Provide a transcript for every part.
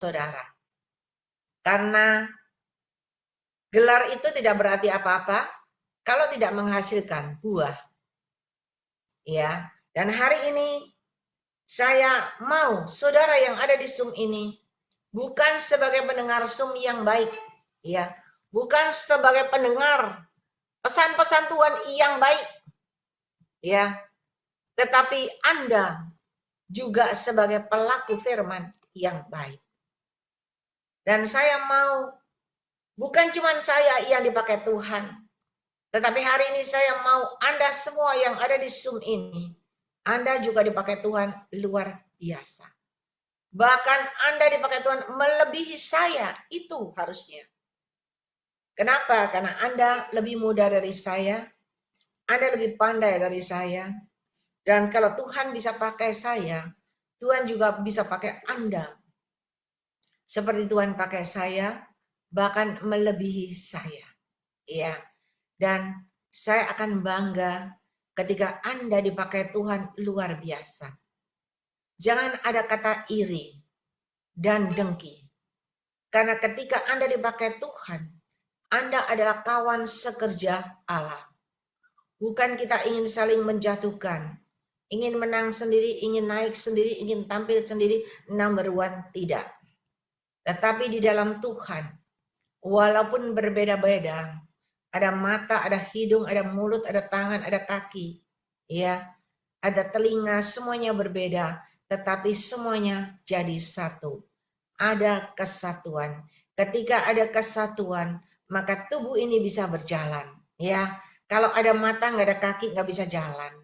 saudara. Karena gelar itu tidak berarti apa-apa kalau tidak menghasilkan buah. Ya, dan hari ini saya mau saudara yang ada di Zoom ini bukan sebagai pendengar Zoom yang baik, ya, bukan sebagai pendengar pesan-pesan Tuhan yang baik, ya, tetapi Anda juga sebagai pelaku firman yang baik. Dan saya mau bukan cuma saya yang dipakai Tuhan, tetapi hari ini saya mau Anda semua yang ada di Zoom ini, Anda juga dipakai Tuhan luar biasa. Bahkan Anda dipakai Tuhan melebihi saya, itu harusnya. Kenapa? Karena Anda lebih muda dari saya, Anda lebih pandai dari saya, dan kalau Tuhan bisa pakai saya, Tuhan juga bisa pakai Anda. Seperti Tuhan pakai saya, bahkan melebihi saya. Ya. Dan saya akan bangga ketika Anda dipakai Tuhan luar biasa. Jangan ada kata iri dan dengki. Karena ketika Anda dipakai Tuhan, Anda adalah kawan sekerja Allah. Bukan kita ingin saling menjatuhkan, ingin menang sendiri, ingin naik sendiri, ingin tampil sendiri, number one, tidak. Tetapi di dalam Tuhan, walaupun berbeda-beda, ada mata, ada hidung, ada mulut, ada tangan, ada kaki, ya, ada telinga, semuanya berbeda, tetapi semuanya jadi satu. Ada kesatuan. Ketika ada kesatuan, maka tubuh ini bisa berjalan, ya. Kalau ada mata nggak ada kaki nggak bisa jalan.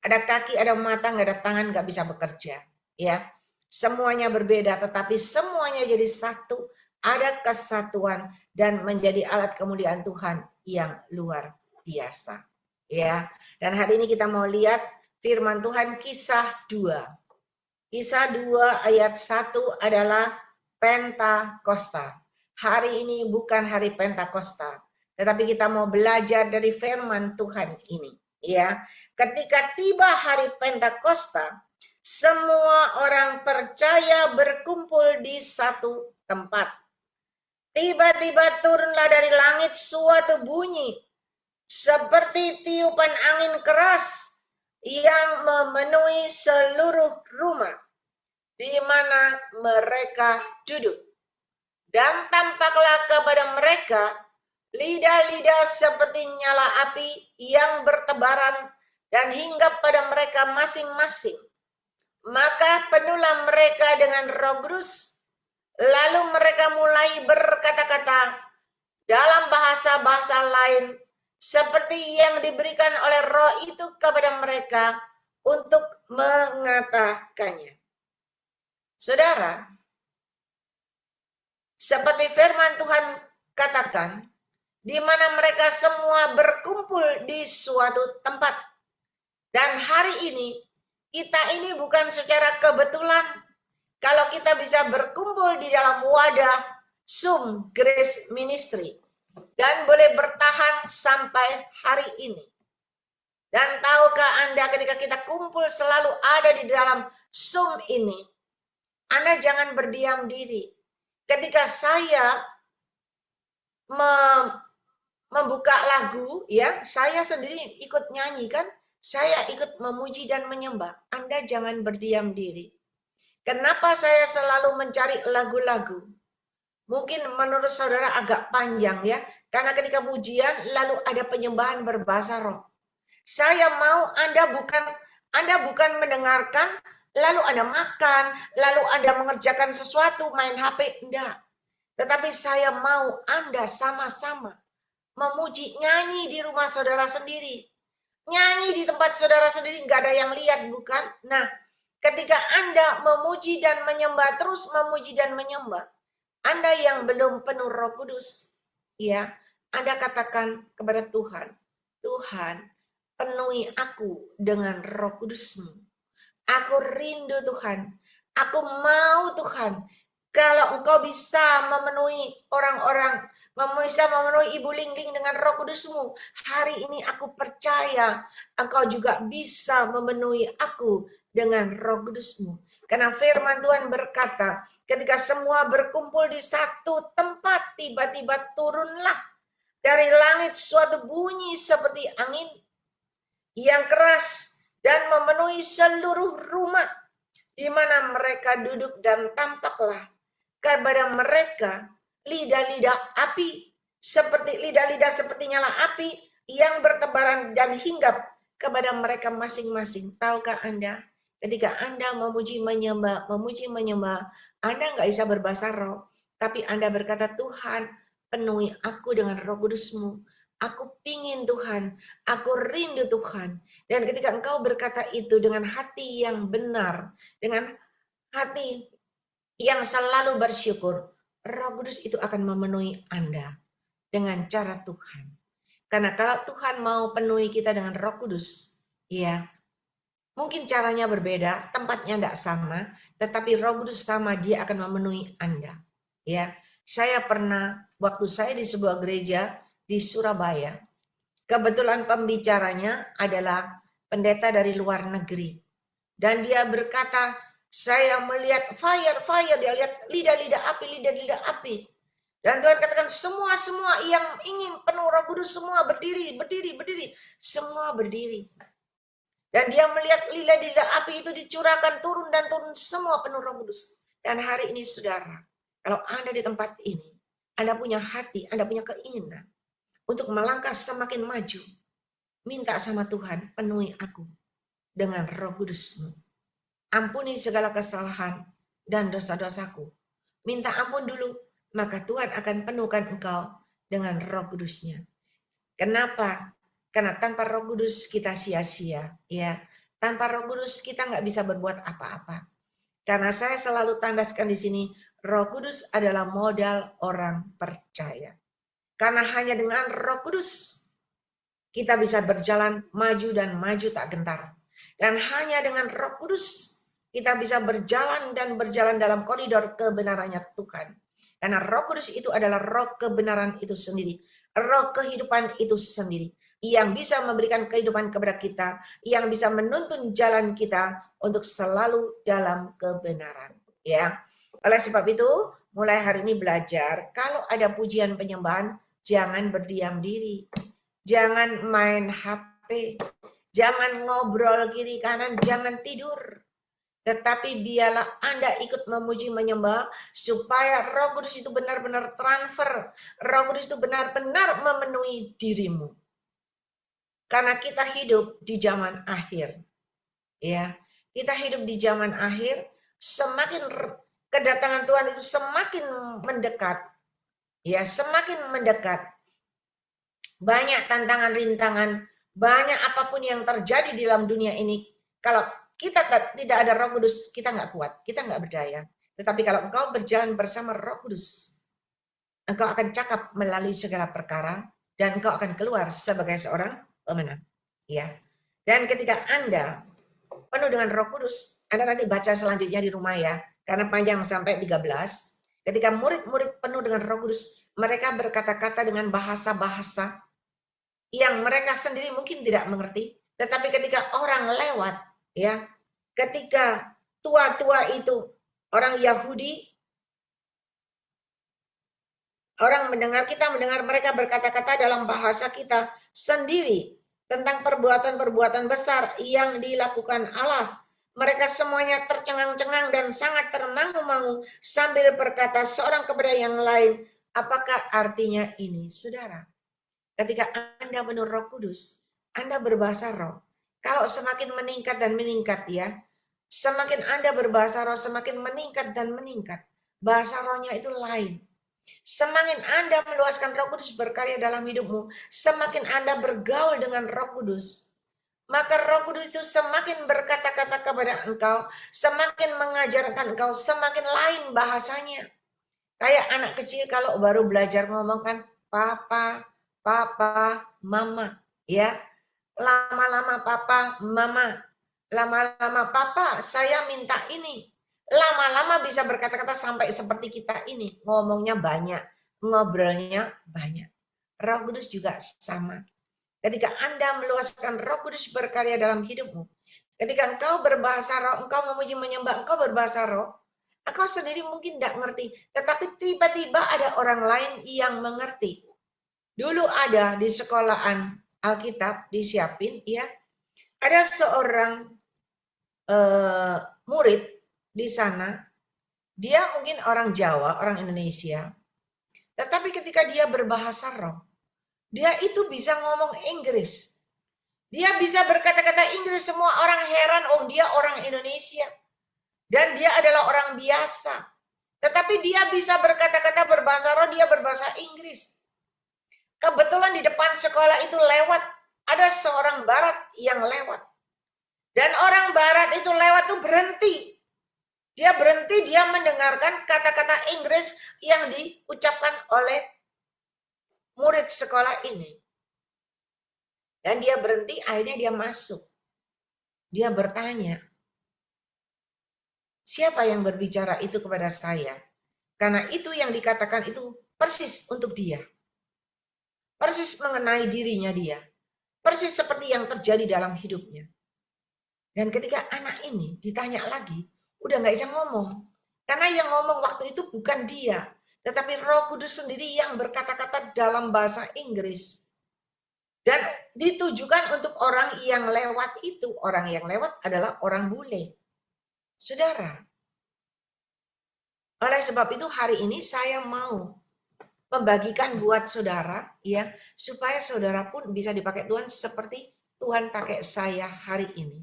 Ada kaki, ada mata, nggak ada tangan nggak bisa bekerja, ya. Semuanya berbeda, tetapi semuanya jadi satu. Ada kesatuan dan menjadi alat kemuliaan Tuhan yang luar biasa, ya. Dan hari ini kita mau lihat firman Tuhan Kisah 2. Kisah 2 ayat 1 adalah Pentakosta. Hari ini bukan hari Pentakosta, tetapi kita mau belajar dari firman Tuhan ini, ya. Ketika tiba hari Pentakosta, semua orang percaya berkumpul di satu tempat. Tiba-tiba turunlah dari langit suatu bunyi seperti tiupan angin keras yang memenuhi seluruh rumah di mana mereka duduk. Dan tampaklah kepada mereka lidah-lidah seperti nyala api yang bertebaran dan hinggap pada mereka masing-masing. Maka penuhlah mereka dengan Roh Kudus. Lalu mereka mulai berkata-kata dalam bahasa-bahasa lain seperti yang diberikan oleh Roh itu kepada mereka untuk mengatakannya. Saudara, seperti firman Tuhan katakan, di mana mereka semua berkumpul di suatu tempat. Dan hari ini, kita ini bukan secara kebetulan kalau kita bisa berkumpul di dalam wadah Zoom Grace Ministry dan boleh bertahan sampai hari ini. Dan tahukah Anda ketika kita kumpul selalu ada di dalam Zoom ini, Anda jangan berdiam diri. Ketika saya membuka lagu, ya, saya sendiri ikut nyanyi kan, saya ikut memuji dan menyembah. Anda jangan berdiam diri. Kenapa saya selalu mencari lagu-lagu? Mungkin menurut saudara agak panjang ya, karena ketika pujian lalu ada penyembahan berbahasa roh. Saya mau Anda bukan mendengarkan, lalu Anda makan, lalu Anda mengerjakan sesuatu, main HP, enggak. Tetapi saya mau Anda sama-sama memuji, nyanyi di rumah saudara sendiri. Nyanyi di tempat saudara sendiri, enggak ada yang lihat, bukan? Nah, ketika Anda memuji dan menyembah, terus memuji dan menyembah, Anda yang belum penuh Roh Kudus, ya, Anda katakan kepada Tuhan, Tuhan, penuhi aku dengan Roh Kudus-Mu. Aku rindu Tuhan, aku mau Tuhan, kalau Engkau bisa memenuhi orang-orang, bisa memenuhi Ibu Lingling dengan Roh Kudus-Mu, hari ini aku percaya Engkau juga bisa memenuhi aku dengan Roh Kudus-Mu. Karena firman Tuhan berkata, ketika semua berkumpul di satu tempat, tiba-tiba turunlah dari langit suatu bunyi seperti angin yang keras dan memenuhi seluruh rumah di mana mereka duduk, dan tampaklah kepada mereka lidah-lidah api, seperti lidah-lidah seperti nyala api yang bertebaran dan hinggap kepada mereka masing-masing. Tahukah Anda, ketika Anda memuji menyembah, Anda nggak bisa berbahasa roh, tapi Anda berkata, Tuhan, penuhi aku dengan Roh Kudus-Mu. Aku pingin Tuhan, aku rindu Tuhan. Dan ketika engkau berkata itu dengan hati yang benar, dengan hati yang selalu bersyukur, Roh Kudus itu akan memenuhi Anda dengan cara Tuhan. Karena kalau Tuhan mau penuhi kita dengan Roh Kudus, ya, mungkin caranya berbeda, tempatnya tidak sama, tetapi Roh Kudus sama, dia akan memenuhi Anda. Ya, saya pernah waktu saya di sebuah gereja di Surabaya, kebetulan pembicaranya adalah pendeta dari luar negeri. Dan dia berkata, saya melihat fire, dia lihat lidah-lidah api. Dan Tuhan katakan, semua yang ingin penuh Roh Kudus, semua berdiri. Semua berdiri. Dan dia melihat lidah-lidah api itu dicurahkan, turun, semua penuh Roh Kudus. Dan hari ini saudara, kalau Anda di tempat ini, Anda punya hati, Anda punya keinginan untuk melangkah semakin maju, minta sama Tuhan, penuhi aku dengan Roh Kudus-Mu. Ampuni segala kesalahan dan dosa-dosaku. Minta ampun dulu, maka Tuhan akan penuhkan engkau dengan Roh Kudus-Nya. Kenapa? Karena tanpa Roh Kudus kita sia-sia, ya. Tanpa Roh Kudus kita nggak bisa berbuat apa-apa. Karena saya selalu tandaskan di sini, Roh Kudus adalah modal orang percaya. Karena hanya dengan Roh Kudus kita bisa berjalan maju dan maju tak gentar. Dan hanya dengan Roh Kudus kita bisa berjalan dalam koridor kebenarannya Tuhan. Karena Roh Kudus itu adalah roh kebenaran itu sendiri. Roh kehidupan itu sendiri. Yang bisa memberikan kehidupan kepada kita. Yang bisa menuntun jalan kita untuk selalu dalam kebenaran. Ya. Oleh sebab itu, mulai hari ini belajar, kalau ada pujian penyembahan, jangan berdiam diri. Jangan main HP, jangan ngobrol kiri kanan, jangan tidur. Tetapi biarlah Anda ikut memuji menyembah supaya Roh Kudus itu benar-benar transfer. Roh Kudus itu benar-benar memenuhi dirimu. Karena kita hidup di zaman akhir. Ya, kita hidup di zaman akhir, semakin kedatangan Tuhan itu semakin mendekat. Ya, semakin mendekat. Banyak tantangan, rintangan, banyak apapun yang terjadi di dalam dunia ini. Kalau kita tidak ada Roh Kudus, kita nggak kuat, kita nggak berdaya. Tetapi kalau engkau berjalan bersama Roh Kudus, engkau akan cakap melalui segala perkara dan engkau akan keluar sebagai seorang pemenang. Ya. Dan ketika Anda penuh dengan Roh Kudus, Anda nanti baca selanjutnya di rumah ya, karena panjang sampai 13. Ketika murid-murid penuh dengan Roh Kudus, mereka berkata-kata dengan bahasa-bahasa yang mereka sendiri mungkin tidak mengerti, tetapi ketika orang lewat, ya, ketika tua-tua itu orang Yahudi, orang mendengar mereka berkata-kata dalam bahasa kita sendiri tentang perbuatan-perbuatan besar yang dilakukan Allah. Mereka semuanya tercengang-cengang dan sangat termangu-mangu sambil berkata seorang kepada yang lain, apakah artinya ini, saudara? Ketika Anda penuh Roh Kudus, Anda berbahasa roh. Kalau semakin meningkat dan meningkat ya, semakin Anda berbahasa roh, semakin meningkat dan meningkat. Bahasa rohnya itu lain. Semakin Anda meluaskan Roh Kudus berkarya dalam hidupmu, semakin Anda bergaul dengan Roh Kudus. Maka Roh Kudus itu semakin berkata-kata kepada engkau, semakin mengajarkan engkau, semakin lain bahasanya. Kayak anak kecil kalau baru belajar ngomong kan, papa, mama, ya. Lama-lama papa, mama. Lama-lama papa, saya minta ini. Lama-lama bisa berkata-kata sampai seperti kita ini. Ngomongnya banyak, ngobrolnya banyak. Roh Kudus juga sama. Ketika Anda meluaskan Roh Kudus berkarya dalam hidupmu, ketika engkau berbahasa roh, engkau memuji menyembah, engkau berbahasa roh, Engkau sendiri mungkin tidak ngerti, tetapi tiba-tiba ada orang lain yang mengerti. Dulu ada di sekolahan Alkitab disiapin, ya, ada seorang murid di sana. Dia mungkin orang Jawa, orang Indonesia, tetapi ketika dia berbahasa roh, dia itu bisa ngomong Inggris. Dia bisa berkata-kata Inggris, semua orang heran, oh dia orang Indonesia. Dan dia adalah orang biasa. Tetapi dia bisa berkata-kata berbahasa roh, dia berbahasa Inggris. Kebetulan di depan sekolah itu lewat, ada seorang barat yang lewat. Dan orang barat itu lewat tuh berhenti. Dia berhenti, dia mendengarkan kata-kata Inggris yang diucapkan oleh murid sekolah ini. Dan dia berhenti, akhirnya dia masuk. Dia bertanya, siapa yang berbicara itu kepada saya? Karena itu yang dikatakan itu persis untuk dia. Persis mengenai dirinya dia. Persis seperti yang terjadi dalam hidupnya. Dan ketika anak ini ditanya lagi, udah nggak bisa ngomong. Karena yang ngomong waktu itu bukan dia, tetapi Roh Kudus sendiri yang berkata-kata dalam bahasa Inggris. Dan ditujukan untuk orang yang lewat itu. Orang yang lewat adalah orang bule. Saudara, oleh sebab itu hari ini saya mau membagikan buat saudara, ya, supaya saudara pun bisa dipakai Tuhan seperti Tuhan pakai saya hari ini.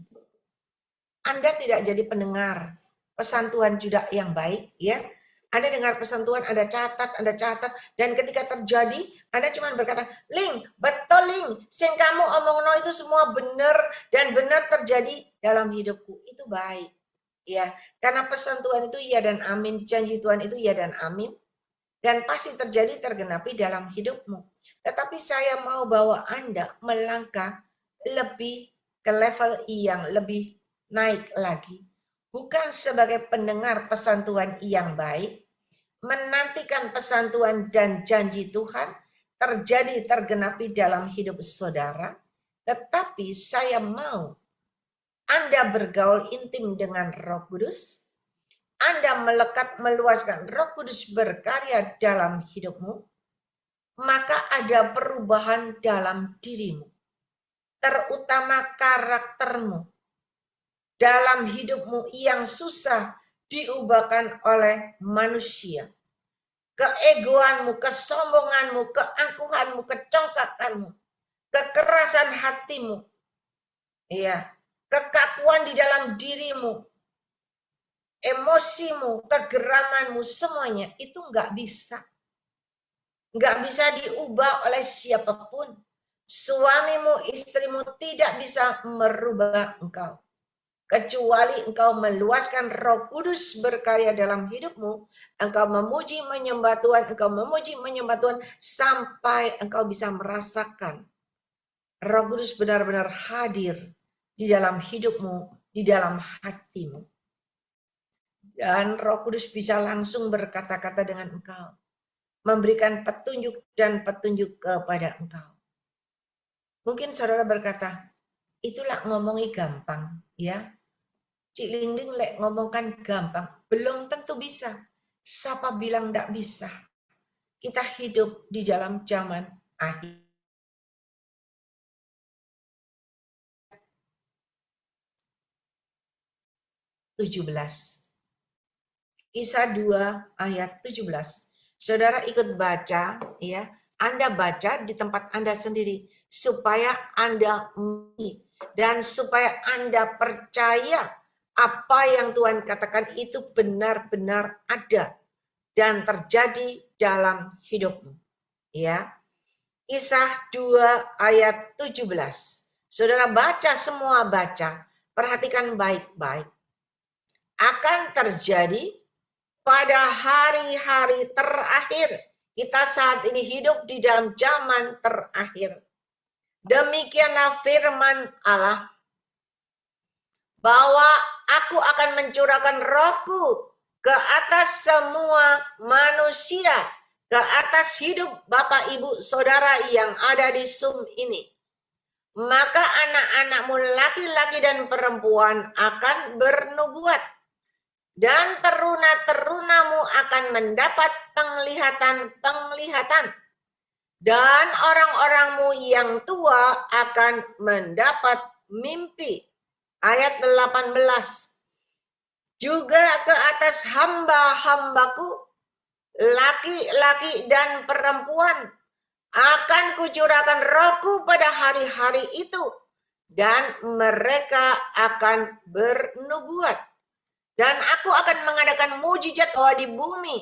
Anda tidak jadi pendengar pesan Tuhan juga yang baik, ya. Anda dengar pesan Tuhan, Anda catat, dan ketika terjadi, Anda cuma berkata, Ling, betul Ling, sing kamu omongno itu semua benar dan benar terjadi dalam hidupku. Itu baik, ya. Karena pesan Tuhan itu iya dan amin, janji Tuhan itu iya dan amin, dan pasti terjadi tergenapi dalam hidupmu. Tetapi saya mau bawa Anda melangkah lebih ke level yang lebih naik lagi. Bukan sebagai pendengar pesan Tuhan yang baik, menantikan pesan Tuhan dan janji Tuhan terjadi tergenapi dalam hidup saudara, tetapi saya mau Anda bergaul intim dengan Roh Kudus, Anda melekat meluaskan Roh Kudus berkarya dalam hidupmu, maka ada perubahan dalam dirimu, terutama karaktermu dalam hidupmu yang susah diubahkan oleh manusia. Keegoanmu, kesombonganmu, keangkuhanmu, kecongkakanmu, kekerasan hatimu, ya, kekakuan di dalam dirimu, emosimu, kegeramanmu, semuanya itu nggak bisa. Nggak bisa diubah oleh siapapun. Suamimu, istrimu tidak bisa merubah engkau. Kecuali engkau meluaskan Roh Kudus berkarya dalam hidupmu, engkau memuji menyembah Tuhan, engkau memuji menyembah Tuhan, sampai engkau bisa merasakan Roh Kudus benar-benar hadir di dalam hidupmu, di dalam hatimu. Dan Roh Kudus bisa langsung berkata-kata dengan engkau, memberikan petunjuk dan petunjuk kepada engkau. Mungkin saudara berkata, itulah ngomongi gampang, ya. Cik Lingling lek ngomongkan gampang, belum tentu bisa. Siapa bilang tidak bisa? Kita hidup di dalam zaman akhir. Kisah 2 ayat 17. Saudara ikut baca, ya. Anda baca di tempat Anda sendiri supaya Anda dan supaya Anda percaya apa yang Tuhan katakan itu benar-benar ada dan terjadi dalam hidupmu. Ya. Kisah 2 ayat 17. Saudara baca semua, baca. Perhatikan baik-baik. Akan terjadi pada hari-hari terakhir. Kita saat ini hidup di dalam zaman terakhir. Demikianlah firman Allah, bahwa aku akan mencurahkan rohku ke atas semua manusia, ke atas hidup Bapak, Ibu, Saudara yang ada di Zoom ini. Maka anak-anakmu laki-laki dan perempuan akan bernubuat. dan teruna-terunamu akan mendapat penglihatan-penglihatan, dan orang-orangmu yang tua akan mendapat mimpi. Ayat 18. Juga ke atas hamba-hambaku, laki-laki dan perempuan, akan kucurahkan rohku pada hari-hari itu, dan mereka akan bernubuat. Dan aku akan mengadakan mujizat di bumi,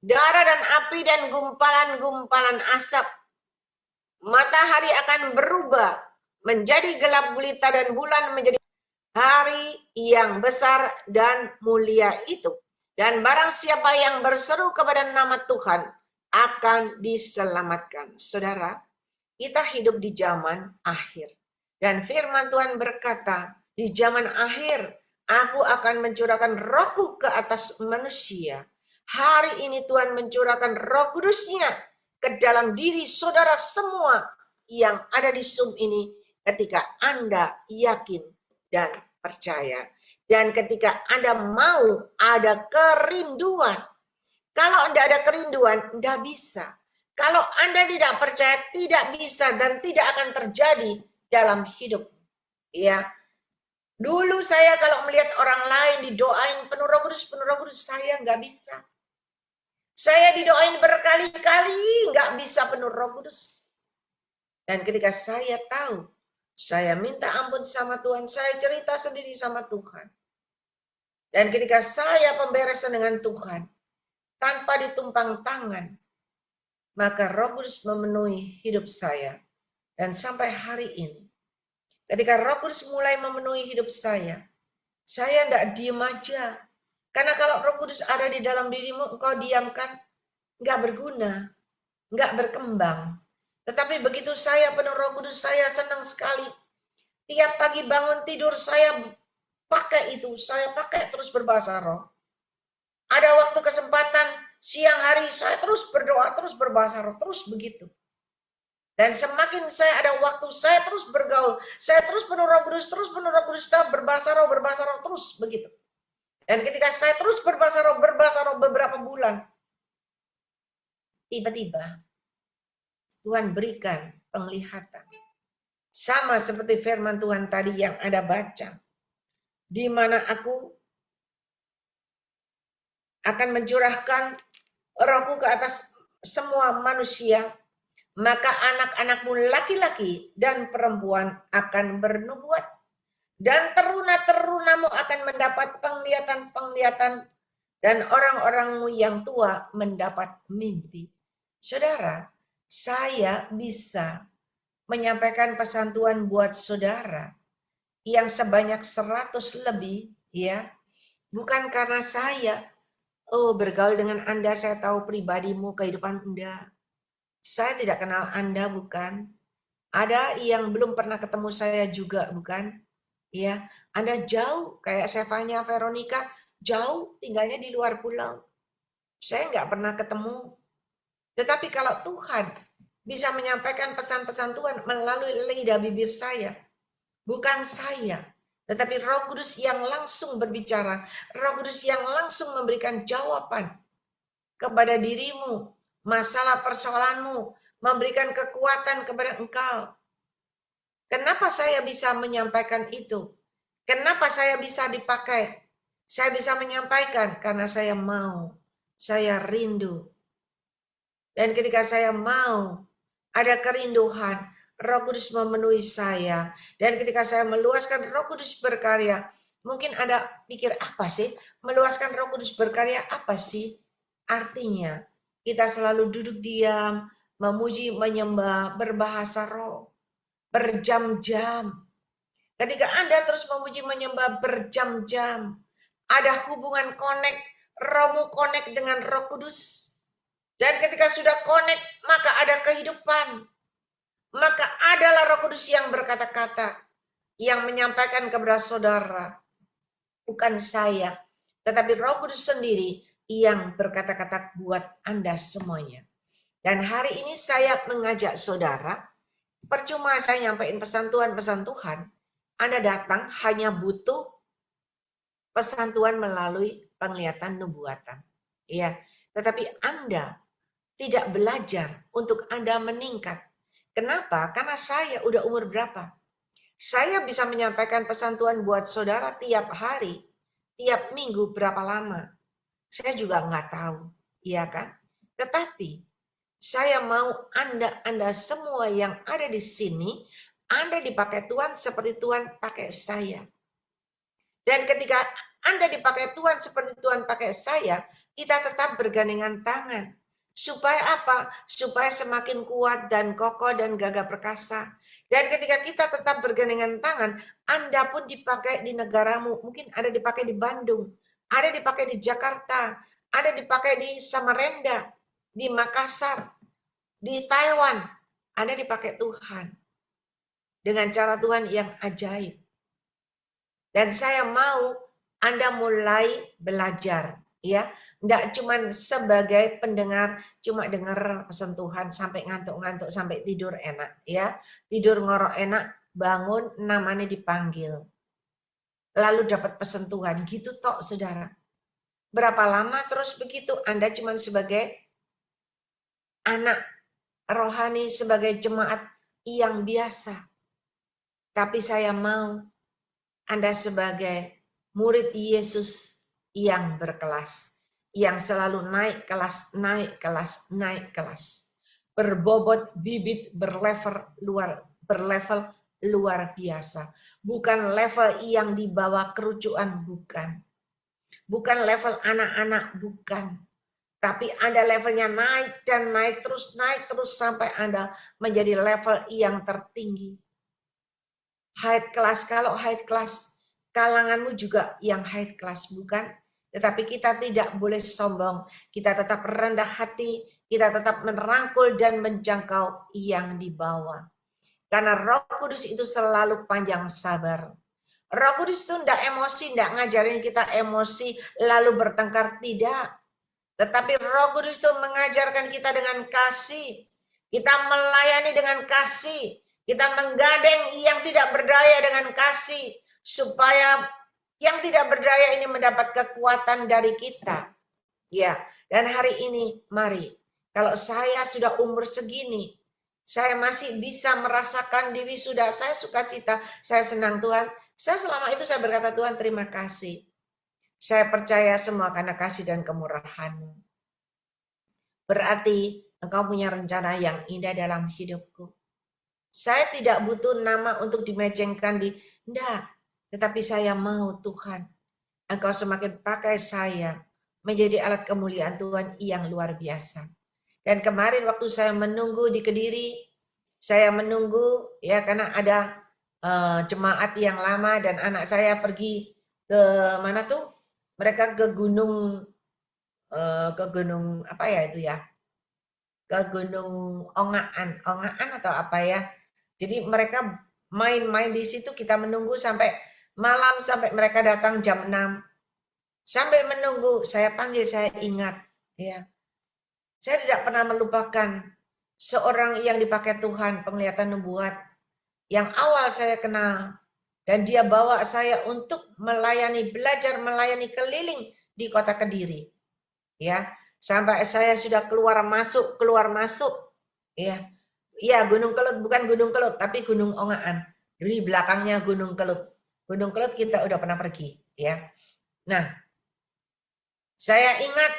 darah dan api dan gumpalan-gumpalan asap. Matahari akan berubah menjadi gelap gulita dan bulan menjadi hari yang besar dan mulia itu. Dan barang siapa yang berseru kepada nama Tuhan akan diselamatkan. Saudara, kita hidup di zaman akhir. Dan firman Tuhan berkata, di zaman akhir aku akan mencurahkan rohku ke atas manusia. Hari ini Tuhan mencurahkan roh kudusnya ke dalam diri saudara semua yang ada di Zoom ini ketika Anda yakin dan percaya. Dan ketika Anda mau ada kerinduan. Kalau Anda ada kerinduan, Anda bisa. Kalau Anda tidak percaya, tidak bisa dan tidak akan terjadi dalam hidup. Ya. Dulu saya kalau melihat orang lain didoain penuh Roh Kudus, saya nggak bisa. Saya didoain berkali-kali nggak bisa penuh Roh Kudus. Dan ketika saya tahu, saya minta ampun sama Tuhan, saya cerita sendiri sama Tuhan. Dan ketika saya pemberesan dengan Tuhan, tanpa ditumpang tangan, maka Roh Kudus memenuhi hidup saya. Dan sampai hari ini, ketika Roh Kudus mulai memenuhi hidup saya tidak diem aja. Karena kalau Roh Kudus ada di dalam dirimu, engkau diamkan, nggak berguna, nggak berkembang. Tetapi begitu saya penuh Roh Kudus, saya senang sekali. Tiap pagi bangun tidur, saya pakai itu, saya pakai terus berbahasa roh. Ada waktu kesempatan, siang hari, saya terus berdoa, terus berbahasa roh, terus begitu. Dan semakin saya ada waktu, saya terus bergaul, saya terus penuh Roh Kudus, berbahasa roh, terus begitu. Dan ketika saya terus berbahasa roh beberapa bulan, tiba-tiba Tuhan berikan penglihatan. Sama seperti firman Tuhan tadi yang Anda baca, di mana aku akan mencurahkan rohku ke atas semua manusia, maka anak-anakmu laki-laki dan perempuan akan bernubuat, dan teruna-terunamu akan mendapat penglihatan-penglihatan, dan orang-orangmu yang tua mendapat mimpi. Saudara, saya bisa menyampaikan pesan Tuhan buat saudara yang sebanyak 100 lebih, ya, bukan karena saya bergaul dengan Anda, saya tahu pribadimu, kehidupan Anda. Saya tidak kenal Anda, bukan. Ada yang belum pernah ketemu saya juga, bukan. Ya, Anda jauh, kayak Sevanya, Veronica, jauh tinggalnya di luar pulau. Saya nggak pernah ketemu. Tetapi kalau Tuhan bisa menyampaikan pesan-pesan Tuhan melalui lidah bibir saya, bukan saya, tetapi Roh Kudus yang langsung berbicara, Roh Kudus yang langsung memberikan jawaban kepada dirimu, masalah persoalanmu, memberikan kekuatan kepada engkau. Kenapa saya bisa menyampaikan itu? Kenapa saya bisa dipakai? Saya bisa menyampaikan karena saya mau, saya rindu. Dan ketika saya mau, ada kerinduan, Roh Kudus memenuhi saya. Dan ketika saya meluaskan Roh Kudus berkarya, mungkin Anda pikir apa sih? Meluaskan Roh Kudus berkarya apa sih? Artinya, kita selalu duduk diam, memuji, menyembah, berbahasa roh, berjam-jam. Ketika Anda terus memuji, menyembah berjam-jam, ada hubungan connect, rohmu connect dengan Roh Kudus. Dan ketika sudah connect, maka ada kehidupan. Maka adalah Roh Kudus yang berkata-kata, yang menyampaikan kepada saudara. Bukan saya, tetapi Roh Kudus sendiri yang berkata-kata buat Anda semuanya. Dan hari ini saya mengajak saudara, percuma saya nyampaikan pesan Tuhan. Anda datang hanya butuh pesan Tuhan melalui penglihatan nubuatan. Ya, tetapi Anda tidak belajar untuk Anda meningkat. Kenapa? Karena saya udah umur berapa? Saya bisa menyampaikan pesan Tuhan buat saudara tiap hari, tiap minggu berapa lama. Saya juga nggak tahu, iya kan? Tetapi saya mau Anda semua yang ada di sini, Anda dipakai Tuhan seperti Tuhan pakai saya. Dan ketika Anda dipakai Tuhan seperti Tuhan pakai saya, kita tetap bergandengan tangan. Supaya apa? Supaya semakin kuat dan kokoh dan gagah perkasa. Dan ketika kita tetap bergandengan tangan, Anda pun dipakai di negaramu. Mungkin ada dipakai di Bandung, ada dipakai di Jakarta, ada dipakai di Samarinda, di Makassar, di Taiwan. Anda dipakai Tuhan. Dengan cara Tuhan yang ajaib. Dan saya mau Anda mulai belajar, ya. Enggak cuma sebagai pendengar, cuma dengar pesan Tuhan sampai ngantuk-ngantuk, sampai tidur enak, ya. Tidur ngorok enak, bangun namanya dipanggil. Lalu dapat pesan Tuhan, gitu tok saudara. Berapa lama terus begitu? Anda cuma sebagai anak rohani, sebagai jemaat yang biasa. Tapi saya mau Anda sebagai murid Yesus yang berkelas, yang selalu naik kelas, naik kelas, naik kelas. Berbobot bibit berlevel luar biasa. Bukan level yang dibawa kerucuan, bukan. Bukan level anak-anak, bukan. Tapi Anda levelnya naik dan naik terus sampai Anda menjadi level yang tertinggi. High class, kalau high class, kalanganmu juga yang high class, bukan? Tetapi kita tidak boleh sombong, kita tetap rendah hati, kita tetap merangkul dan menjangkau yang di bawah. Karena Roh Kudus itu selalu panjang sabar. Roh Kudus itu tidak emosi, tidak ngajarin kita emosi lalu bertengkar, tidak. Tetapi Roh Kudus itu mengajarkan kita dengan kasih. Kita melayani dengan kasih. Kita menggandeng yang tidak berdaya dengan kasih. Supaya yang tidak berdaya ini mendapat kekuatan dari kita. Ya, dan hari ini mari. Kalau saya sudah umur segini, saya masih bisa merasakan di wisuda, saya sukacita, saya senang Tuhan. Saya selama itu saya berkata, Tuhan terima kasih. Saya percaya semua karena kasih dan kemurahan-Mu. Berarti engkau punya rencana yang indah dalam hidupku. Saya tidak butuh nama untuk dimejengkan enggak. Tetapi saya mau Tuhan, engkau semakin pakai saya menjadi alat kemuliaan Tuhan yang luar biasa. Dan kemarin waktu saya menunggu di Kediri, saya menunggu ya karena ada jemaat yang lama dan anak saya pergi ke mana tuh? Mereka ke gunung apa ya itu ya? Ke Gunung Ongaan atau apa ya. Jadi mereka main-main di situ, kita menunggu sampai malam, sampai mereka datang jam 6. Sambil menunggu, saya panggil, saya ingat. Ya, saya tidak pernah melupakan seorang yang dipakai Tuhan, penglihatan nubuat, yang awal saya kenal. Dan dia bawa saya untuk melayani, belajar melayani keliling di kota Kediri. Ya, sampai saya sudah keluar masuk, ya. Iya, Gunung Kelut, bukan Gunung Kelut, tapi Gunung Ongaan. Jadi belakangnya Gunung Kelut. Gunung Kelut kita udah pernah pergi, ya. Nah, saya ingat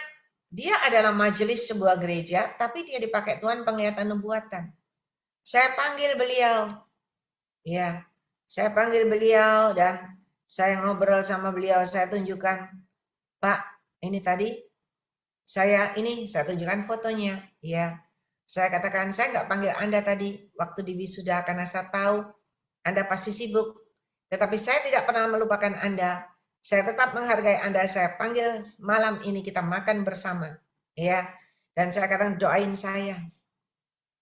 dia adalah majelis sebuah gereja, tapi dia dipakai Tuhan penglihatan nubuatan. Saya panggil beliau, ya. Saya panggil beliau dan saya ngobrol sama beliau, saya tunjukkan, Pak, ini tadi saya tunjukkan fotonya, ya. Saya katakan, saya nggak panggil Anda tadi waktu di wisuda karena saya tahu Anda pasti sibuk. Tetapi saya tidak pernah melupakan Anda. Saya tetap menghargai Anda. Saya panggil malam ini kita makan bersama, ya. Dan saya katakan doain saya.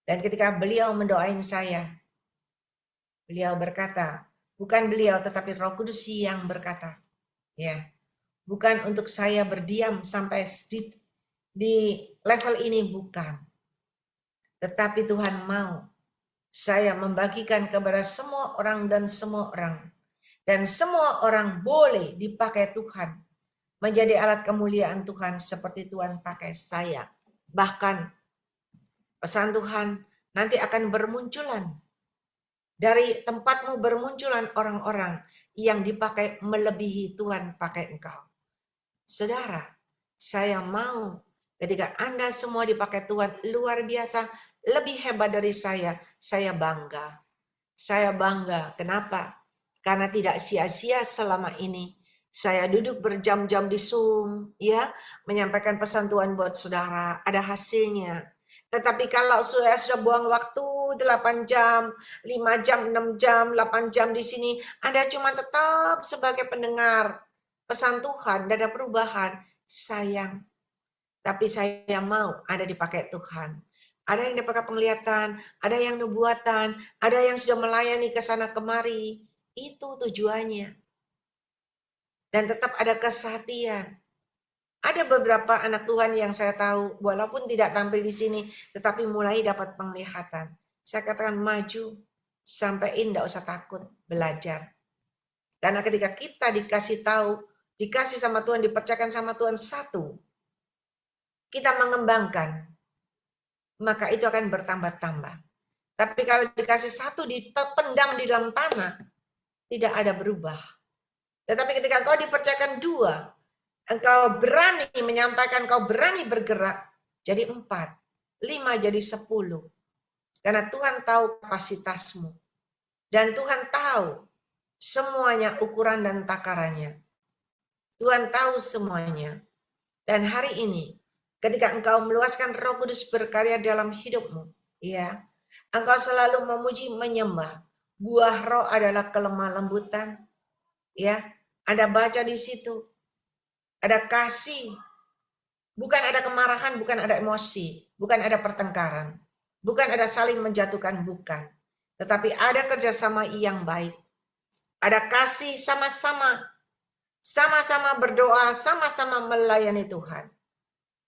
Dan ketika beliau mendoain saya, beliau berkata, bukan beliau tetapi Roh Kudus yang berkata, ya. Bukan untuk saya berdiam sampai di level ini, bukan. Tetapi Tuhan mau saya membagikan kepada semua orang dan semua orang. Dan semua orang boleh dipakai Tuhan. menjadi alat kemuliaan Tuhan seperti Tuhan pakai saya. Bahkan pesan Tuhan nanti akan bermunculan. Dari tempatmu bermunculan orang-orang yang dipakai melebihi Tuhan pakai engkau. Saudara, saya mau ketika Anda semua dipakai Tuhan luar biasa, lebih hebat dari saya bangga. Saya bangga. Kenapa? Karena tidak sia-sia selama ini. Saya duduk berjam-jam di Zoom, ya, menyampaikan pesan Tuhan buat saudara, ada hasilnya. Tetapi kalau sudah buang waktu 8 jam, 5 jam, 6 jam, 8 jam di sini, Anda cuma tetap sebagai pendengar pesan Tuhan, tidak ada perubahan, sayang. Tapi saya mau Anda dipakai Tuhan. Ada yang dipakai penglihatan, ada yang nubuatan, ada yang sudah melayani ke sana kemari. Itu tujuannya. Dan tetap ada kesatian. Ada beberapa anak Tuhan yang saya tahu, walaupun tidak tampil di sini, tetapi mulai dapat penglihatan. Saya katakan maju, sampaiin, tidak usah takut, belajar. Karena ketika kita dikasih tahu, dikasih sama Tuhan, dipercayakan sama Tuhan satu, kita mengembangkan, maka itu akan bertambah-tambah. Tapi kalau dikasih satu, dipendam di dalam tanah, tidak ada berubah. Tetapi ketika engkau dipercayakan dua, engkau berani menyampaikan, engkau berani bergerak, jadi 4, 5 jadi 10. Karena Tuhan tahu kapasitasmu. Dan Tuhan tahu semuanya ukuran dan takarannya. Tuhan tahu semuanya. Dan hari ini, ketika engkau meluaskan Roh Kudus berkarya dalam hidupmu, ya, engkau selalu memuji, menyembah. Buah roh adalah kelemah lembutan. Ya, Anda baca di situ. Ada kasih. Bukan ada kemarahan, bukan ada emosi, bukan ada pertengkaran. Bukan ada saling menjatuhkan, bukan. Tetapi ada kerjasama yang baik. Ada kasih sama-sama. Sama-sama berdoa, sama-sama melayani Tuhan.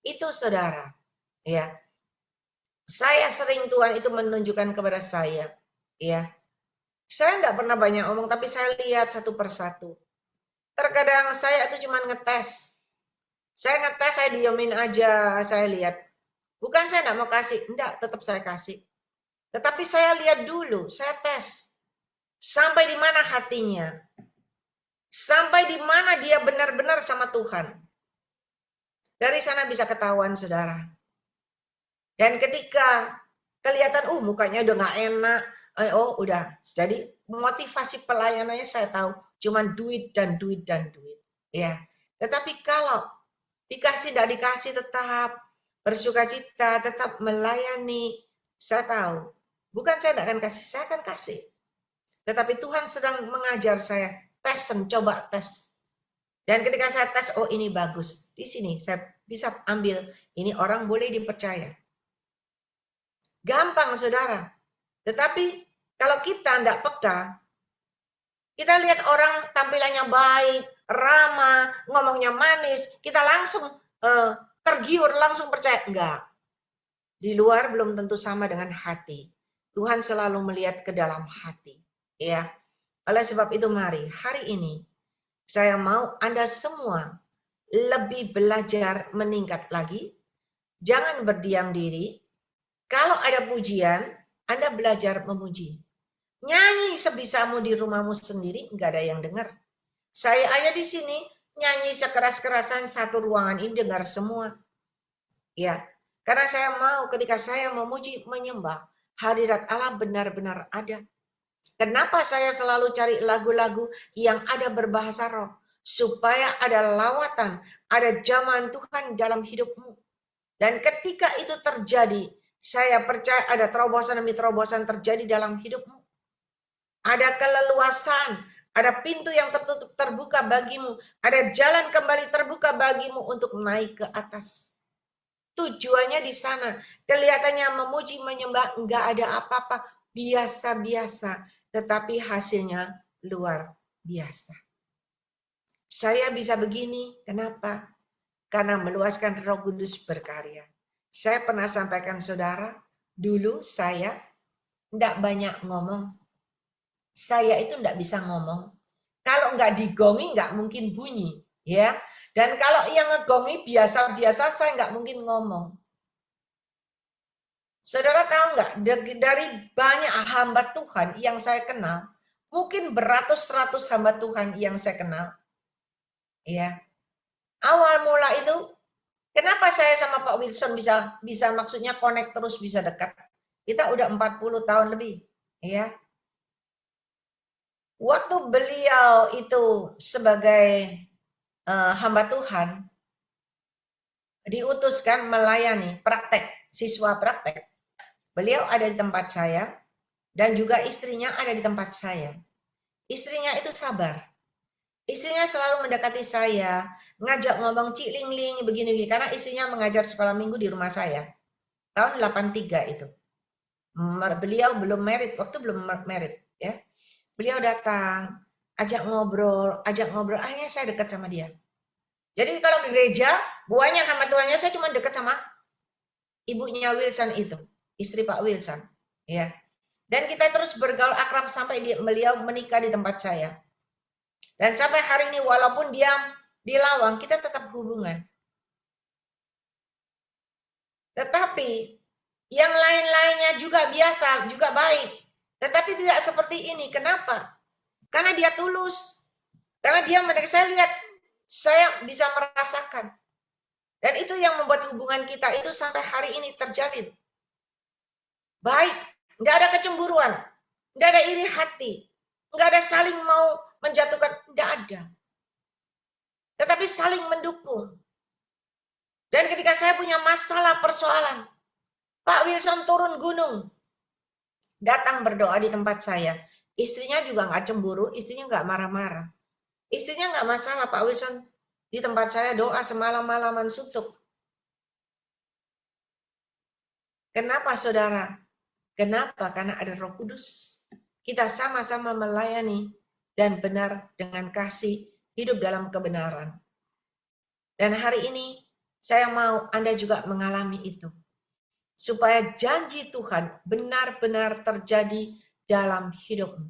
Itu saudara. Ya. Saya sering Tuhan itu menunjukkan kepada saya. Ya. Saya enggak pernah banyak omong, tapi saya lihat satu persatu. Terkadang saya itu cuma ngetes. Saya ngetes, saya diemin aja, saya lihat. Bukan saya enggak mau kasih, enggak, tetap saya kasih. Tetapi saya lihat dulu, saya tes. Sampai di mana hatinya. Sampai di mana dia benar-benar sama Tuhan. Dari sana bisa ketahuan, saudara. Dan ketika kelihatan, mukanya udah nggak enak, udah. Jadi motivasi pelayanannya saya tahu, cuman duit dan duit dan duit. Ya. Tetapi kalau dikasih, tidak dikasih, tetap bersukacita, tetap melayani, saya tahu. Bukan saya tidak akan kasih, saya akan kasih. Tetapi Tuhan sedang mengajar saya, coba tes. Dan ketika saya tes, ini bagus. Di sini saya bisa ambil, ini orang boleh dipercaya. Gampang, saudara. Tetapi kalau kita tidak peka, kita lihat orang tampilannya baik, ramah, ngomongnya manis, kita langsung tergiur, langsung percaya. Enggak. Di luar belum tentu sama dengan hati. Tuhan selalu melihat ke dalam hati. Ya. Oleh sebab itu mari, hari ini, saya mau Anda semua lebih belajar meningkat lagi. Jangan berdiam diri. Kalau ada pujian, Anda belajar memuji. Nyanyi sebisamu di rumahmu sendiri, nggak ada yang dengar. Saya aja di sini nyanyi sekeras-kerasan, satu ruangan ini dengar semua. Ya, karena saya mau ketika saya memuji, menyembah, hadirat Allah benar-benar ada. Kenapa saya selalu cari lagu-lagu yang ada berbahasa roh? Supaya ada lawatan, ada zaman Tuhan dalam hidupmu. Dan ketika itu terjadi, saya percaya ada terobosan demi terobosan terjadi dalam hidupmu. Ada keleluasan, ada pintu yang tertutup terbuka bagimu, ada jalan kembali terbuka bagimu untuk naik ke atas. Tujuannya di sana. Kelihatannya memuji, menyembah, enggak ada apa-apa, biasa-biasa, tetapi hasilnya luar biasa. Saya bisa begini, kenapa? Karena meluaskan Roh Kudus berkarya. Saya pernah sampaikan saudara, dulu saya tidak banyak ngomong. Saya itu tidak bisa ngomong. Kalau nggak digongi nggak mungkin bunyi, ya. Dan kalau yang ngegongi biasa-biasa, saya nggak mungkin ngomong. Saudara tahu nggak, dari banyak hamba Tuhan yang saya kenal, mungkin beratus-ratus hamba Tuhan yang saya kenal, ya. Awal mula itu, kenapa saya sama Pak Wilson bisa maksudnya connect terus, bisa dekat? Kita udah 40 tahun lebih, ya. Waktu beliau itu sebagai hamba Tuhan, diutuskan melayani praktek, siswa praktek. Beliau ada di tempat saya, dan juga istrinya ada di tempat saya. Istrinya itu sabar. Istrinya selalu mendekati saya, ngajak ngomong Cik Ling Ling begini, karena istrinya mengajar sekolah minggu di rumah saya. Tahun 83 itu. Beliau belum married, waktu belum married, ya. Beliau datang, ajak ngobrol, akhirnya saya dekat sama dia. Jadi kalau ke gereja, buahnya hamba Tuhannya saya cuma dekat sama ibunya Wilson itu, istri Pak Wilson, ya. Dan kita terus bergaul akrab sampai beliau menikah di tempat saya. Dan sampai hari ini walaupun dia di Lawang, kita tetap hubungan. Tetapi yang lain-lainnya juga biasa, juga baik. Tetapi tidak seperti ini. Kenapa? Karena dia tulus. Karena dia, saya lihat, saya bisa merasakan. Dan itu yang membuat hubungan kita itu sampai hari ini terjalin. Baik, nggak ada kecemburuan, nggak ada iri hati, nggak ada saling mau menjatuhkan, nggak ada. Tetapi saling mendukung. Dan ketika saya punya masalah persoalan, Pak Wilson turun gunung, datang berdoa di tempat saya. Istrinya juga nggak cemburu, istrinya nggak marah-marah. Istrinya nggak masalah, Pak Wilson di tempat saya doa semalam-malaman suntuk. Kenapa saudara? Kenapa? Karena ada Roh Kudus. Kita sama-sama melayani dan benar dengan kasih, hidup dalam kebenaran. Dan hari ini saya mau Anda juga mengalami itu. Supaya janji Tuhan benar-benar terjadi dalam hidupmu.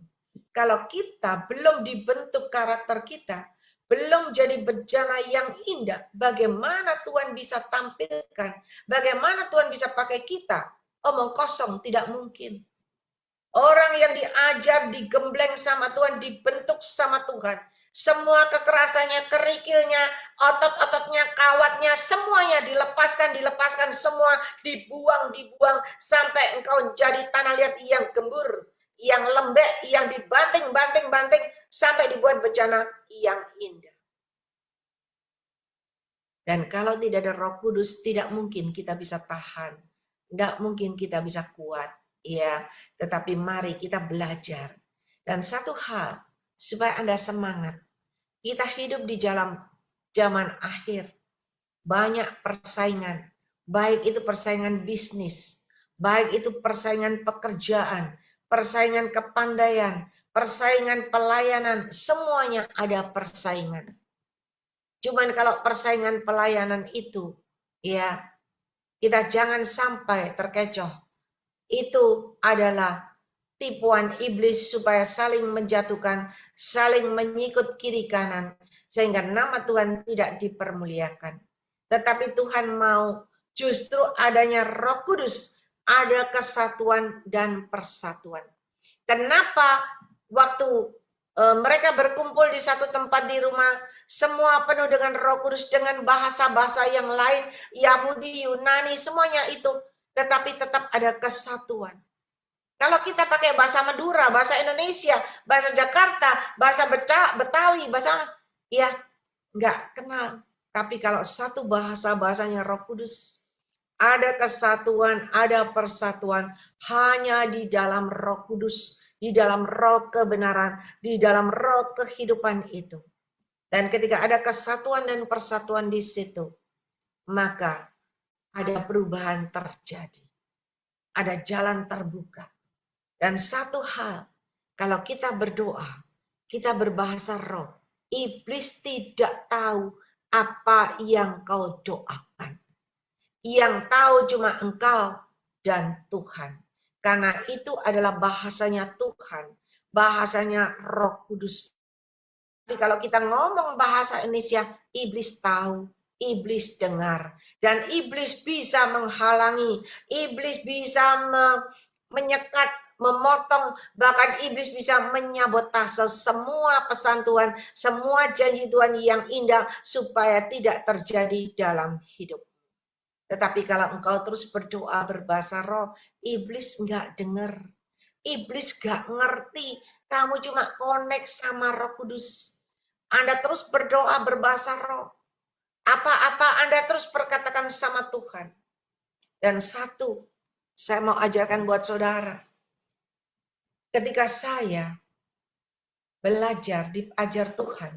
Kalau kita belum dibentuk karakter kita, belum jadi bejana yang indah, bagaimana Tuhan bisa tampilkan, bagaimana Tuhan bisa pakai kita? Omong kosong tidak mungkin. Orang yang diajar, digembleng sama Tuhan, dibentuk sama Tuhan. Semua kekerasannya, kerikilnya, otot-ototnya, kawatnya, semuanya dilepaskan, semua dibuang, sampai engkau jadi tanah liat yang gembur, yang lembek, yang dibanting, sampai dibuat bejana yang indah. Dan kalau tidak ada Roh Kudus, tidak mungkin kita bisa tahan. Tidak mungkin kita bisa kuat. Ya, tetapi mari kita belajar. Dan satu hal, supaya Anda semangat. Kita hidup di dalam zaman akhir. Banyak persaingan. Baik itu persaingan bisnis. Baik itu persaingan pekerjaan. Persaingan kepandaian. Persaingan pelayanan. Semuanya ada persaingan. Cuman kalau persaingan pelayanan itu, ya, kita jangan sampai terkecoh. Itu adalah tipuan iblis supaya saling menjatuhkan, saling menyikut kiri kanan, sehingga nama Tuhan tidak dipermuliakan. Tetapi Tuhan mau justru adanya Roh Kudus, ada kesatuan dan persatuan. Kenapa waktu mereka berkumpul di satu tempat di rumah, semua penuh dengan Roh Kudus, dengan bahasa-bahasa yang lain, Yahudi, Yunani, semuanya itu, tetapi tetap ada kesatuan. Kalau kita pakai bahasa Madura, bahasa Indonesia, bahasa Jakarta, bahasa Betawi, bahasa, ya nggak kenal. Tapi kalau satu bahasanya Roh Kudus, ada kesatuan, ada persatuan, hanya di dalam Roh Kudus, di dalam roh kebenaran, di dalam roh kehidupan itu. Dan ketika ada kesatuan dan persatuan di situ, maka ada perubahan terjadi. Ada jalan terbuka. Dan satu hal, kalau kita berdoa, kita berbahasa roh, iblis tidak tahu apa yang kau doakan. Yang tahu cuma engkau dan Tuhan. Karena itu adalah bahasanya Tuhan, bahasanya Roh Kudus. Tapi kalau kita ngomong bahasa Indonesia, iblis tahu, iblis dengar, dan iblis bisa menghalangi, iblis bisa menyekat, memotong, bahkan iblis bisa menyabotase semua pesan Tuhan, semua janji Tuhan yang indah supaya tidak terjadi dalam hidup. Tetapi kalau engkau terus berdoa berbahasa roh, iblis enggak dengar. Iblis enggak ngerti. Kamu cuma connect sama Roh Kudus. Anda terus berdoa berbahasa roh. Apa-apa Anda terus perkatakan sama Tuhan. Dan satu, saya mau ajarkan buat saudara. Ketika saya belajar, diajar Tuhan,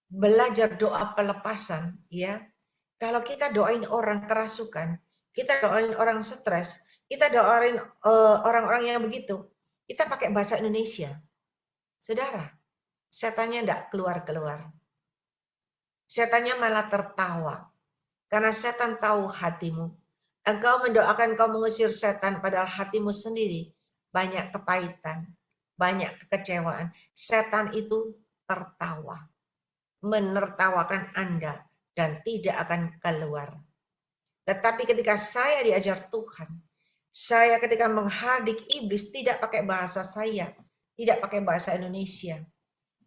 belajar doa pelepasan, ya. Kalau kita doain orang kerasukan, kita doain orang stres, kita doain orang-orang yang begitu, kita pakai bahasa Indonesia. Saudara, setannya enggak keluar-keluar. Setannya malah tertawa. Karena setan tahu hatimu. Engkau mendoakan kau mengusir setan, padahal hatimu sendiri banyak kepahitan, banyak kekecewaan. Setan itu tertawa, menertawakan Anda, dan tidak akan keluar. Tetapi ketika saya diajar Tuhan, saya ketika menghardik iblis tidak pakai bahasa saya, tidak pakai bahasa Indonesia.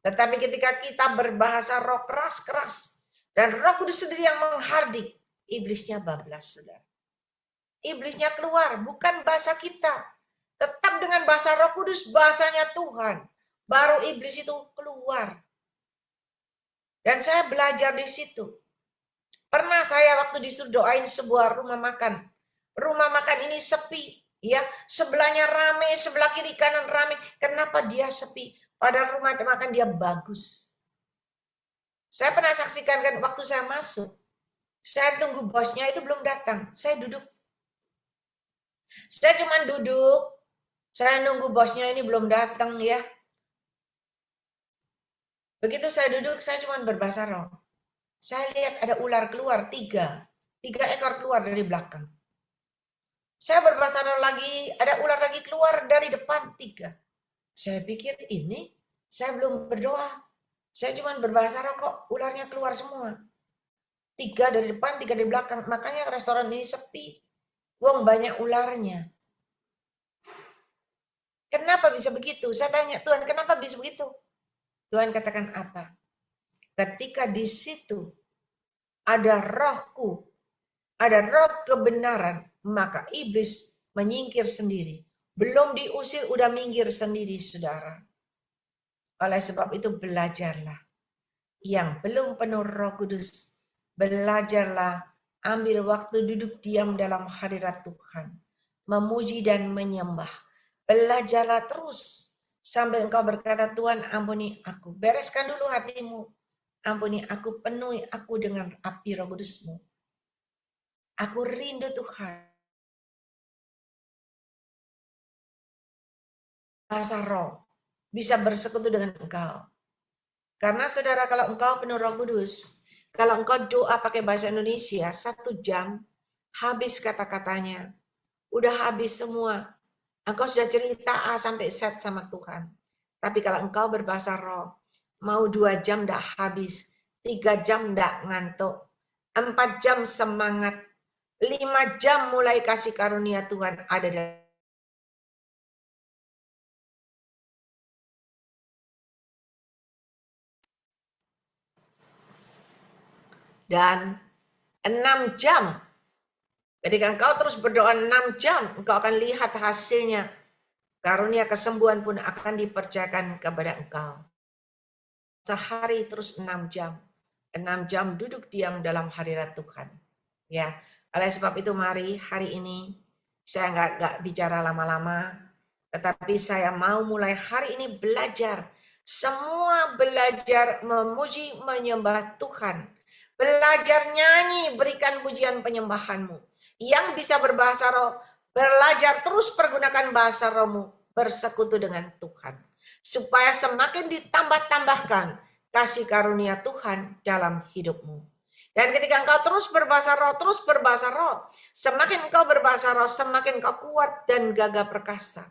Tetapi ketika kita berbahasa roh keras-keras, dan Roh Kudus sendiri yang menghardik, iblisnya bablas, saudara. Iblisnya keluar, bukan bahasa kita. Tetap dengan bahasa Roh Kudus, bahasanya Tuhan. Baru iblis itu keluar. Dan saya belajar di situ. Pernah saya waktu disuruh doain sebuah rumah makan. Rumah makan ini sepi, ya. Sebelahnya rame, sebelah kiri kanan rame. Kenapa dia sepi? Padahal rumah makan dia bagus. Saya pernah saksikan kan waktu saya masuk. Saya tunggu bosnya itu belum datang. Saya duduk. Saya cuma duduk. Saya nunggu bosnya ini belum datang, ya. Begitu saya duduk, saya cuma berbahasa roh. Saya lihat ada ular keluar, tiga ekor keluar dari belakang. Saya berbahasa roh lagi, ada ular lagi keluar dari depan, 3. Saya pikir ini, saya belum berdoa. Saya cuma berbahasa roh kok, ularnya keluar semua. 3 dari depan, 3 dari belakang. Makanya restoran ini sepi. Wong banyak ularnya. Kenapa bisa begitu? Saya tanya, Tuhan kenapa bisa begitu? Tuhan katakan apa? Ketika di situ ada rohku, ada roh kebenaran, maka iblis menyingkir sendiri. Belum diusir, udah minggir sendiri, saudara. Oleh sebab itu belajarlah. Yang belum penuh Roh Kudus, belajarlah, ambil waktu duduk diam dalam hadirat Tuhan. Memuji dan menyembah. Belajarlah terus. Sambil engkau berkata, Tuhan ampuni aku. Bereskan dulu hatimu. Ampuni aku, penuhi aku dengan api Roh Kudus-Mu. Aku rindu Tuhan. Bahasa roh. Bisa bersekutu dengan engkau. Karena saudara, kalau engkau penuh Roh Kudus, kalau engkau doa pakai bahasa Indonesia, 1 jam, habis kata-katanya. Udah habis semua. Engkau sudah cerita A sampai Z sama Tuhan. Tapi kalau engkau berbahasa roh, mau 2 jam enggak habis, 3 jam enggak ngantuk, 4 jam semangat, 5 jam mulai kasih karunia Tuhan ada dalam. Dan 6 jam, ketika engkau terus berdoa 6 jam, engkau akan lihat hasilnya. Karunia kesembuhan pun akan dipercayakan kepada engkau. Sehari terus 6 jam. 6 jam duduk diam dalam hadirat Tuhan. Ya, oleh sebab itu mari hari ini saya nggak bicara lama-lama, tetapi saya mau mulai hari ini belajar. Semua belajar memuji menyembah Tuhan. Belajar nyanyi, berikan pujian penyembahanmu. Yang bisa berbahasa roh, belajar terus pergunakan bahasa rohmu, bersekutu dengan Tuhan. Supaya semakin ditambah-tambahkan kasih karunia Tuhan dalam hidupmu. Dan ketika engkau terus berbahasa roh, semakin engkau berbahasa roh, semakin engkau kuat dan gagah perkasa.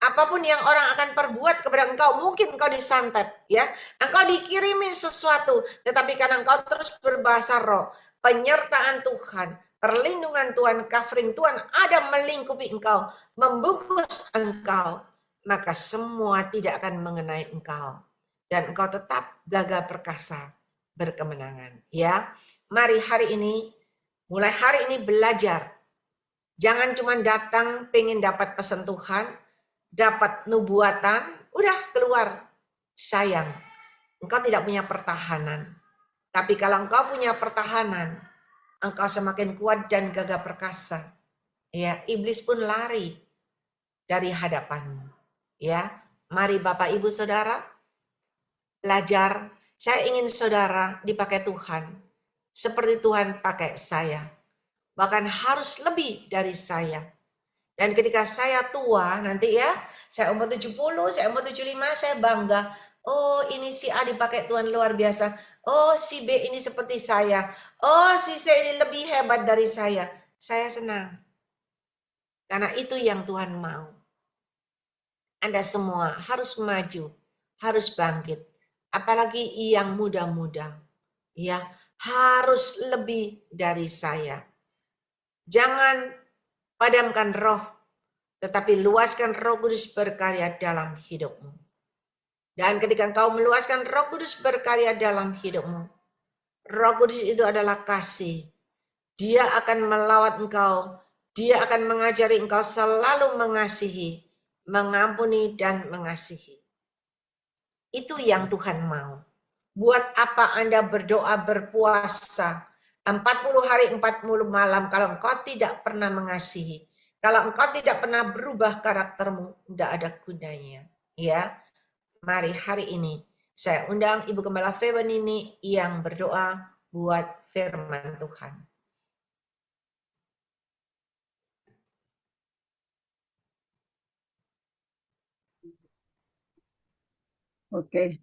Apapun yang orang akan perbuat kepada engkau, mungkin engkau disantet, ya. Engkau dikirimi sesuatu, tetapi karena engkau terus berbahasa roh, penyertaan Tuhan, perlindungan Tuhan, covering Tuhan ada melingkupi engkau, membungkus engkau, maka semua tidak akan mengenai engkau. Dan engkau tetap gagah perkasa, berkemenangan. Ya, mari hari ini, mulai hari ini belajar. Jangan cuma datang pengen dapat pesan Tuhan, dapat nubuatan, udah keluar. Sayang, engkau tidak punya pertahanan. Tapi kalau engkau punya pertahanan, engkau semakin kuat dan gagah perkasa. Ya, iblis pun lari dari hadapanmu. Ya, mari Bapak Ibu Saudara belajar. Saya ingin saudara dipakai Tuhan seperti Tuhan pakai saya. Bahkan harus lebih dari saya. Dan ketika saya tua nanti ya, saya umur 70, saya umur 75, saya bangga. Oh, ini si A dipakai Tuhan luar biasa. Oh, si B ini seperti saya. Oh, si C ini lebih hebat dari saya. Saya senang. Karena itu yang Tuhan mau. Anda semua harus maju, harus bangkit. Apalagi yang muda-muda. Ya, harus lebih dari saya. Jangan padamkan roh, tetapi luaskan Roh Kudus berkarya dalam hidupmu. Dan ketika engkau meluaskan Roh Kudus berkarya dalam hidupmu, Roh Kudus itu adalah kasih. Dia akan melawat engkau, dia akan mengajari engkau selalu mengasihi, mengampuni dan mengasihi. Itu yang Tuhan mau. Buat apa Anda berdoa berpuasa 40 hari 40 malam kalau engkau tidak pernah mengasihi? Kalau engkau tidak pernah berubah karaktermu, tidak ada gunanya. Ya, mari hari ini saya undang Ibu Gembala Feben ini yang berdoa buat firman Tuhan. Oke,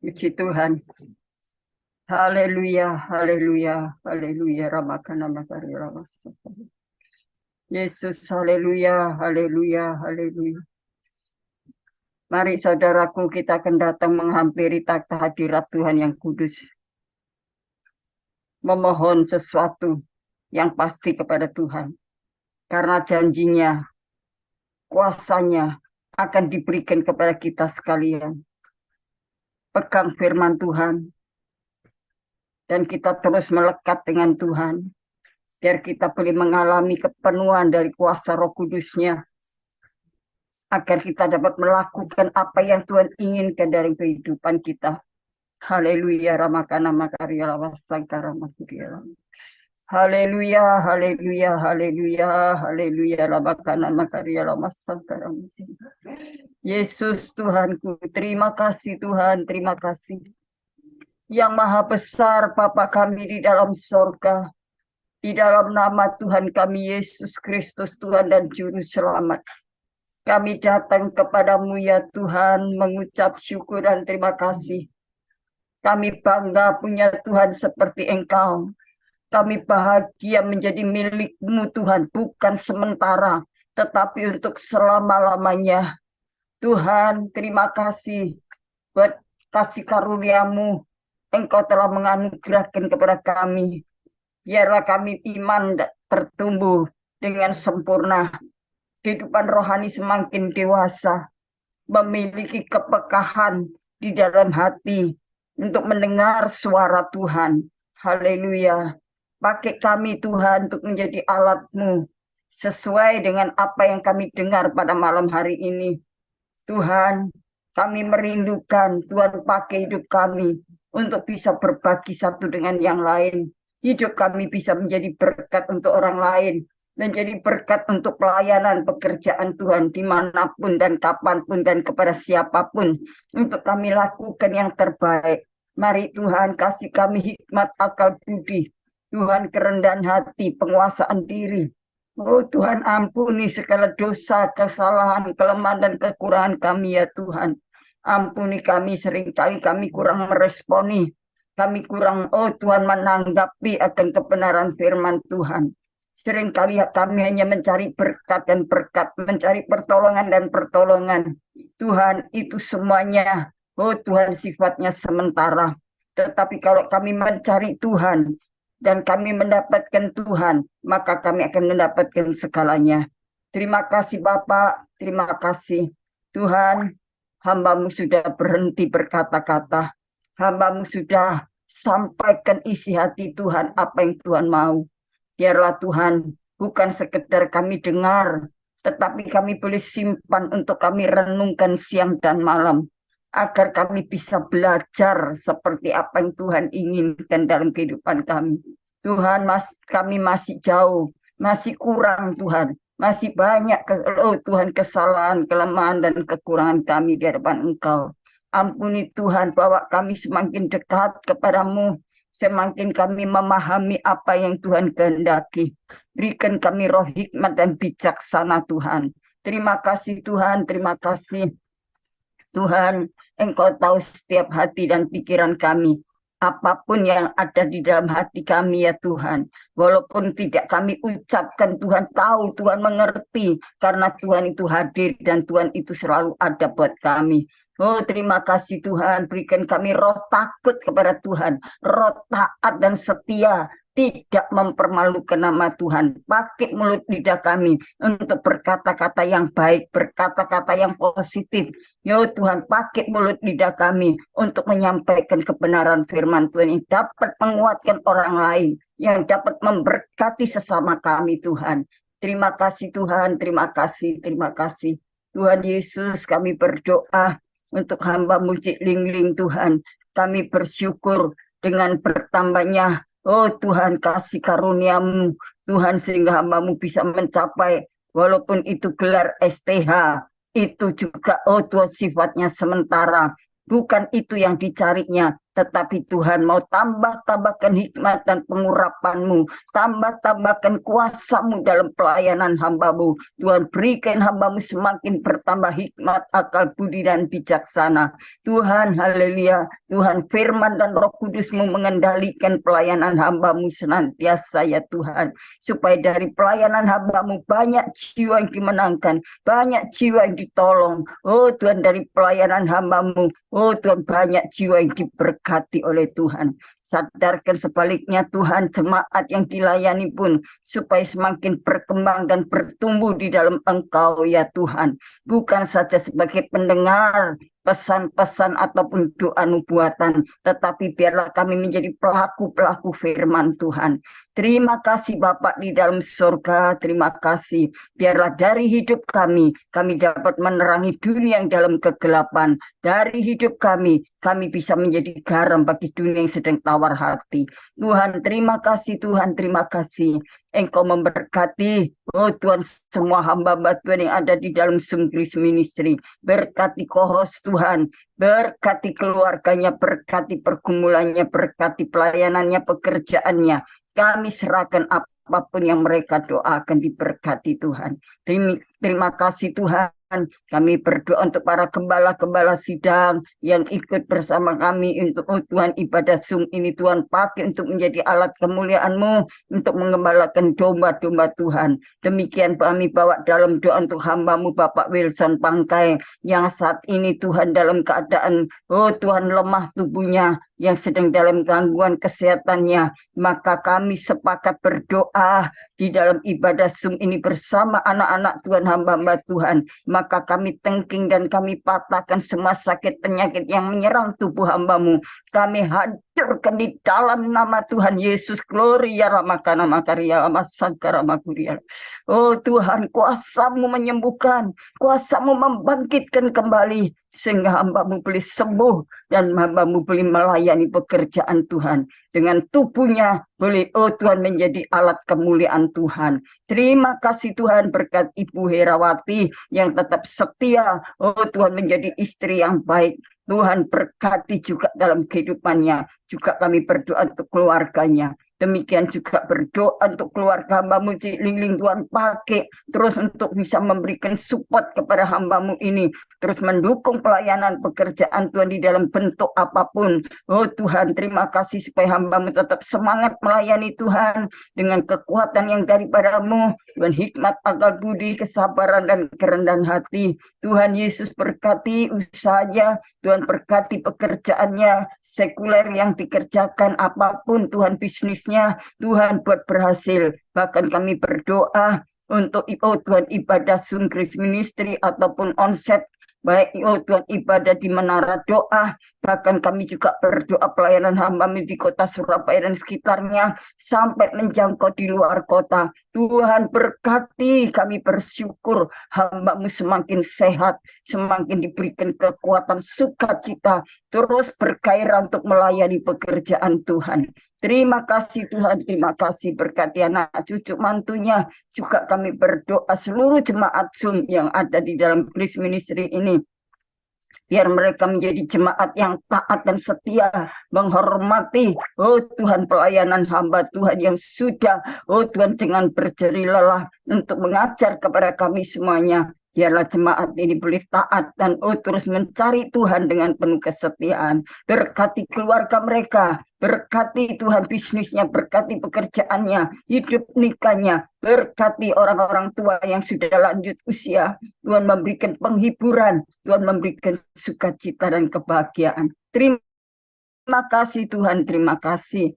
puji Tuhan. Haleluya, haleluya, haleluya. Ramakana Makari Ramasa. Yesus, haleluya, haleluya, haleluya. Mari saudaraku, kita akan datang menghampiri takhta hadirat Tuhan yang kudus. Memohon sesuatu yang pasti kepada Tuhan. Karena janjinya, kuasanya akan diberikan kepada kita sekalian. Pegang firman Tuhan. Dan kita terus melekat dengan Tuhan. Biar kita boleh mengalami kepenuhan dari kuasa Roh Kudus-Nya. Agar kita dapat melakukan apa yang Tuhan inginkan dari kehidupan kita. Haleluya, Ramakana Makarya Rawasangkara Makurya. Haleluya, haleluya, haleluya, haleluya, Ramakana Makarya Rawasangkara Makurya. Yesus Tuhanku, terima kasih Tuhan, terima kasih. Yang maha besar Bapa kami di dalam sorga. Di dalam nama Tuhan kami Yesus Kristus Tuhan dan Juru Selamat. Kami datang kepadamu ya Tuhan, mengucap syukur dan terima kasih. Kami bangga punya Tuhan seperti Engkau. Kami bahagia menjadi milik-Mu Tuhan, bukan sementara, tetapi untuk selama-lamanya. Tuhan, terima kasih buat kasih karunia-Mu. Engkau telah menganugerahkan kepada kami. Biarlah kami iman bertumbuh dengan sempurna. Kehidupan rohani semakin dewasa, memiliki kepekahan di dalam hati untuk mendengar suara Tuhan. Haleluya. Pakai kami Tuhan untuk menjadi alat-Mu sesuai dengan apa yang kami dengar pada malam hari ini. Tuhan, kami merindukan Tuhan pakai hidup kami untuk bisa berbagi satu dengan yang lain. Hidup kami bisa menjadi berkat untuk orang lain. Menjadi berkat untuk pelayanan pekerjaan Tuhan dimanapun dan kapanpun dan kepada siapapun. Untuk kami lakukan yang terbaik. Mari Tuhan kasih kami hikmat akal budi. Tuhan kerendahan hati, penguasaan diri. Oh Tuhan ampuni segala dosa, kesalahan, kelemahan dan kekurangan kami ya Tuhan. Ampuni kami seringkali kami kurang meresponi. Kami kurang, oh Tuhan menanggapi akan kebenaran firman Tuhan. Seringkali kami hanya mencari berkat dan berkat, mencari pertolongan dan pertolongan. Tuhan, itu semuanya, oh Tuhan, sifatnya sementara. Tetapi kalau kami mencari Tuhan dan kami mendapatkan Tuhan, maka kami akan mendapatkan segalanya. Terima kasih Bapak, terima kasih. Tuhan, hamba-Mu sudah berhenti berkata-kata. Hamba-Mu sudah sampaikan isi hati Tuhan, apa yang Tuhan mau. Biarlah Tuhan, bukan sekedar kami dengar, tetapi kami boleh simpan untuk kami renungkan siang dan malam, agar kami bisa belajar seperti apa yang Tuhan inginkan dalam kehidupan kami. Tuhan, kami masih jauh, masih kurang Tuhan, masih banyak Tuhan kesalahan, kelemahan, dan kekurangan kami di hadapan Engkau. Ampuni Tuhan, bawa kami semakin dekat kepadamu, semakin kami memahami apa yang Tuhan kehendaki. Berikan kami roh hikmat dan bijaksana Tuhan. Terima kasih Tuhan, terima kasih. Tuhan, Engkau tahu setiap hati dan pikiran kami. Apapun yang ada di dalam hati kami ya Tuhan. Walaupun tidak kami ucapkan, Tuhan tahu, Tuhan mengerti. Karena Tuhan itu hadir dan Tuhan itu selalu ada buat kami. Oh, terima kasih Tuhan, berikan kami roh takut kepada Tuhan, roh taat dan setia, tidak mempermalukan nama Tuhan. Pakai mulut lidah kami untuk berkata-kata yang baik, berkata-kata yang positif. Ya Tuhan, pakai mulut lidah kami untuk menyampaikan kebenaran firman Tuhan yang dapat menguatkan orang lain, yang dapat memberkati sesama kami Tuhan. Terima kasih Tuhan, terima kasih, terima kasih. Tuhan Yesus, kami berdoa untuk hamba-Mu Cik Ling Tuhan. Kami bersyukur dengan bertambahnya, oh Tuhan, kasih karunia-Mu Tuhan, sehingga hamba-Mu bisa mencapai, walaupun itu gelar STH, itu juga oh Tuhan sifatnya sementara. Bukan itu yang dicarinya, tetapi Tuhan mau tambah-tambahkan hikmat dan pengurapan-Mu, tambah-tambahkan kuasa-Mu dalam pelayanan hamba-Mu. Tuhan, berikan hamba-Mu semakin bertambah hikmat, akal budi dan bijaksana. Tuhan, haleluya. Tuhan, firman dan Roh Kudus-Mu mengendalikan pelayanan hamba-Mu senantiasa ya Tuhan. Supaya dari pelayanan hamba-Mu banyak jiwa yang dimenangkan, banyak jiwa yang ditolong. Oh Tuhan, dari pelayanan hamba-Mu, oh Tuhan, banyak jiwa yang diberkati oleh Tuhan. Sadarkan sebaliknya Tuhan, jemaat yang dilayani pun supaya semakin berkembang dan bertumbuh di dalam Engkau ya Tuhan. Bukan saja sebagai pendengar pesan-pesan ataupun doa nubuatan, tetapi biarlah kami menjadi pelaku-pelaku firman Tuhan. Terima kasih Bapak di dalam surga, terima kasih. Biarlah dari hidup kami dapat menerangi dunia yang dalam kegelapan. Dari hidup kami bisa menjadi garam bagi dunia yang sedang tawar hati. Tuhan, terima kasih Tuhan, terima kasih. Engkau memberkati, oh Tuhan, semua hamba-hamba Tuhan yang ada di dalam Zoom Grace Ministry. Berkati co-host Tuhan, berkati keluarganya, berkati pergumulannya, berkati pelayanannya, pekerjaannya. Kami serahkan apapun yang mereka doakan, diberkati Tuhan. Terima kasih Tuhan. Kami berdoa untuk para gembala-gembala sidang yang ikut bersama kami untuk Tuhan ibadah Zoom ini. Tuhan, pakai untuk menjadi alat kemuliaan-Mu untuk mengembalakan domba-domba Tuhan. Demikian kami bawa dalam doa untuk hamba-Mu Bapak Wilson Pangkai yang saat ini Tuhan dalam keadaan oh Tuhan lemah tubuhnya, yang sedang dalam gangguan kesehatannya. Maka kami sepakat berdoa di dalam ibadah Zoom ini bersama anak-anak Tuhan, hamba-hamba Tuhan. Maka kami tengking dan kami patahkan semua sakit penyakit yang menyerang tubuh hamba-Mu. Kami hancurkan di dalam nama Tuhan Yesus. Gloria ramakana makaria masagara makuria. Oh Tuhan, kuasa-Mu menyembuhkan, kuasa-Mu membangkitkan kembali, sehingga hamba-Mu boleh sembuh dan hamba-Mu boleh melayani pekerjaan Tuhan. Dengan tubuhnya boleh, oh Tuhan, menjadi alat kemuliaan Tuhan. Terima kasih Tuhan, berkat Ibu Herawati yang tetap setia, oh Tuhan, menjadi istri yang baik. Tuhan berkati juga dalam kehidupannya. Juga kami berdoa untuk keluarganya. Demikian juga berdoa untuk keluarga hambamu Cik Liling, Tuhan pakai terus untuk bisa memberikan support kepada hambamu ini, terus mendukung pelayanan pekerjaan Tuhan di dalam bentuk apapun. Oh Tuhan, terima kasih supaya hambamu tetap semangat melayani Tuhan dengan kekuatan yang daripadamu, Tuhan, hikmat, akal budi, kesabaran, dan kerendahan hati. Tuhan Yesus berkati usahanya, Tuhan berkati pekerjaannya, sekuler yang dikerjakan apapun Tuhan bisnisnya, Tuhan buat berhasil. Bahkan kami berdoa untuk Tuhan ibadah Zoom Grace Ministry ataupun onset, baik Tuhan ibadah di menara doa, bahkan kami juga berdoa pelayanan hamba di kota Surabaya dan sekitarnya sampai menjangkau di luar kota. Tuhan berkati, kami bersyukur hambamu semakin sehat, semakin diberikan kekuatan sukacita, terus bergairah untuk melayani pekerjaan Tuhan. Terima kasih Tuhan, terima kasih, berkati anak cucu mantunya. Juga kami berdoa seluruh jemaat Zoom yang ada di dalam Grace Ministry ini, biar mereka menjadi jemaat yang taat dan setia, menghormati, oh Tuhan, pelayanan hamba Tuhan yang sudah, oh Tuhan, jangan berjeri lelah untuk mengajar kepada kami semuanya. Biarlah jemaat ini boleh taat dan terus mencari Tuhan dengan penuh kesetiaan. Berkati keluarga mereka, berkati Tuhan bisnisnya, berkati pekerjaannya, hidup nikahnya, berkati orang-orang tua yang sudah lanjut usia. Tuhan memberikan penghiburan, Tuhan memberikan sukacita dan kebahagiaan. Terima kasih Tuhan, terima kasih.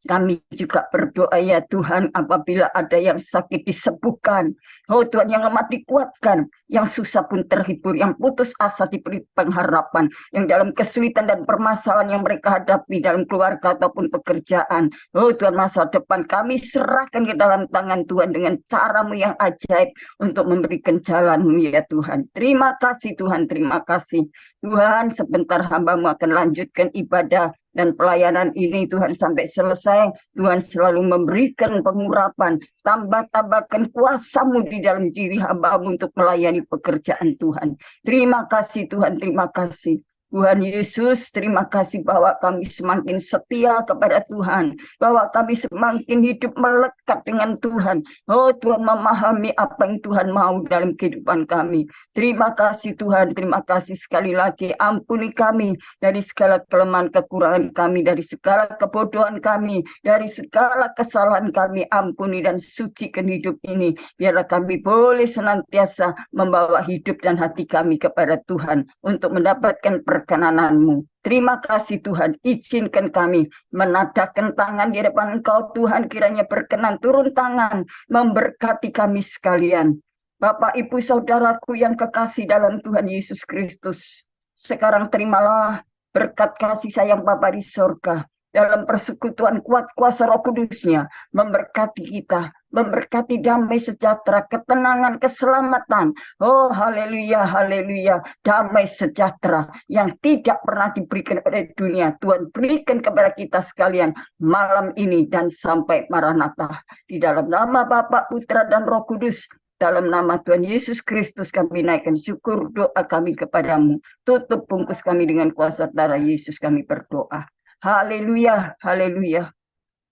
Kami juga berdoa ya Tuhan, apabila ada yang sakit disembuhkan. Oh Tuhan, yang lemah dikuatkan, yang susah pun terhibur, yang putus asa diberi pengharapan, yang dalam kesulitan dan permasalahan yang mereka hadapi dalam keluarga ataupun pekerjaan. Oh Tuhan, masa depan kami serahkan ke dalam tangan Tuhan dengan caramu yang ajaib untuk memberikan jalanmu ya Tuhan. Terima kasih Tuhan, terima kasih. Tuhan, sebentar hambamu akan lanjutkan ibadah dan pelayanan ini Tuhan sampai selesai. Tuhan selalu memberikan pengurapan, tambahkan kuasa-Mu di dalam diri hamba-Mu untuk melayani pekerjaan Tuhan. Terima kasih Tuhan, terima kasih. Tuhan Yesus, terima kasih bahwa kami semakin setia kepada Tuhan, bahwa kami semakin hidup melekat dengan Tuhan. Oh Tuhan, memahami apa yang Tuhan mau dalam kehidupan kami. Terima kasih Tuhan, terima kasih sekali lagi. Ampuni kami dari segala kelemahan kekurangan kami, dari segala kebodohan kami, dari segala kesalahan kami. Ampuni dan sucikan hidup ini, biarlah kami boleh senantiasa membawa hidup dan hati kami kepada Tuhan untuk mendapatkan perkenanan-Mu. Terima kasih Tuhan, izinkan kami menadahkan tangan di depan Engkau Tuhan, kiranya berkenan turun tangan memberkati kami sekalian. Bapak, Ibu, Saudaraku yang kekasih dalam Tuhan Yesus Kristus, sekarang terimalah berkat kasih sayang Bapa di sorga dalam persekutuan kuat kuasa Roh Kudus-Nya, memberkati kita, memberkati damai sejahtera, ketenangan, keselamatan. Oh haleluya, haleluya, damai sejahtera yang tidak pernah diberikan oleh dunia. Tuhan berikan kepada kita sekalian malam ini dan sampai Maranatha. Di dalam nama Bapa, Putra, dan Roh Kudus, dalam nama Tuhan Yesus Kristus kami naikkan syukur doa kami kepadamu. Tutup bungkus kami dengan kuasa darah Yesus kami berdoa. Haleluya, haleluya.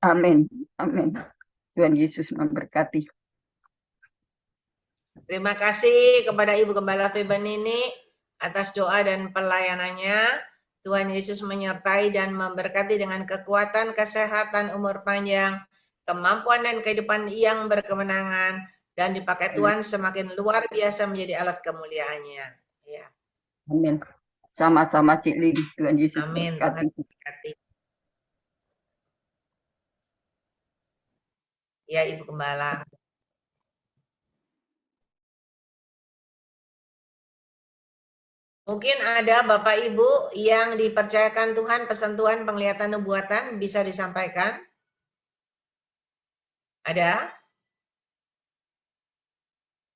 Amin, amin. Tuhan Yesus memberkati. Terima kasih kepada Ibu Gembala Feben ini atas doa dan pelayanannya. Tuhan Yesus menyertai dan memberkati dengan kekuatan, kesehatan, umur panjang, kemampuan dan kehidupan yang berkemenangan, dan dipakai Tuhan semakin luar biasa menjadi alat kemuliaannya. Ya. Amin. Sama-sama Cik Lin. Tuhan Yesus Amin. berkati. Tuhan berkati. Ya Ibu Gembala. Mungkin ada Bapak Ibu yang dipercayakan Tuhan pesan Tuhan penglihatan nubuatan, bisa disampaikan? Ada?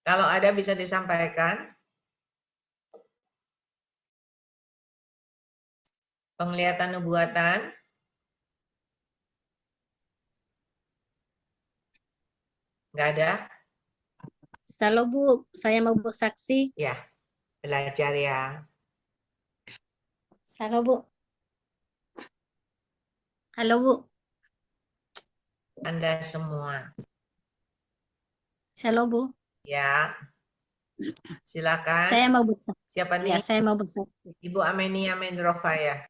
Kalau ada bisa disampaikan. Penglihatan nubuatan. Enggak ada? Halo Bu, saya mau bersaksi. Ya, belajar ya. Halo Bu. Halo Bu. Anda semua. Shalom, Bu. Ya, silakan. Saya mau bersaksi. Siapa Ya, nih? saya mau bersaksi. Ibu Amenia Mendrova ya.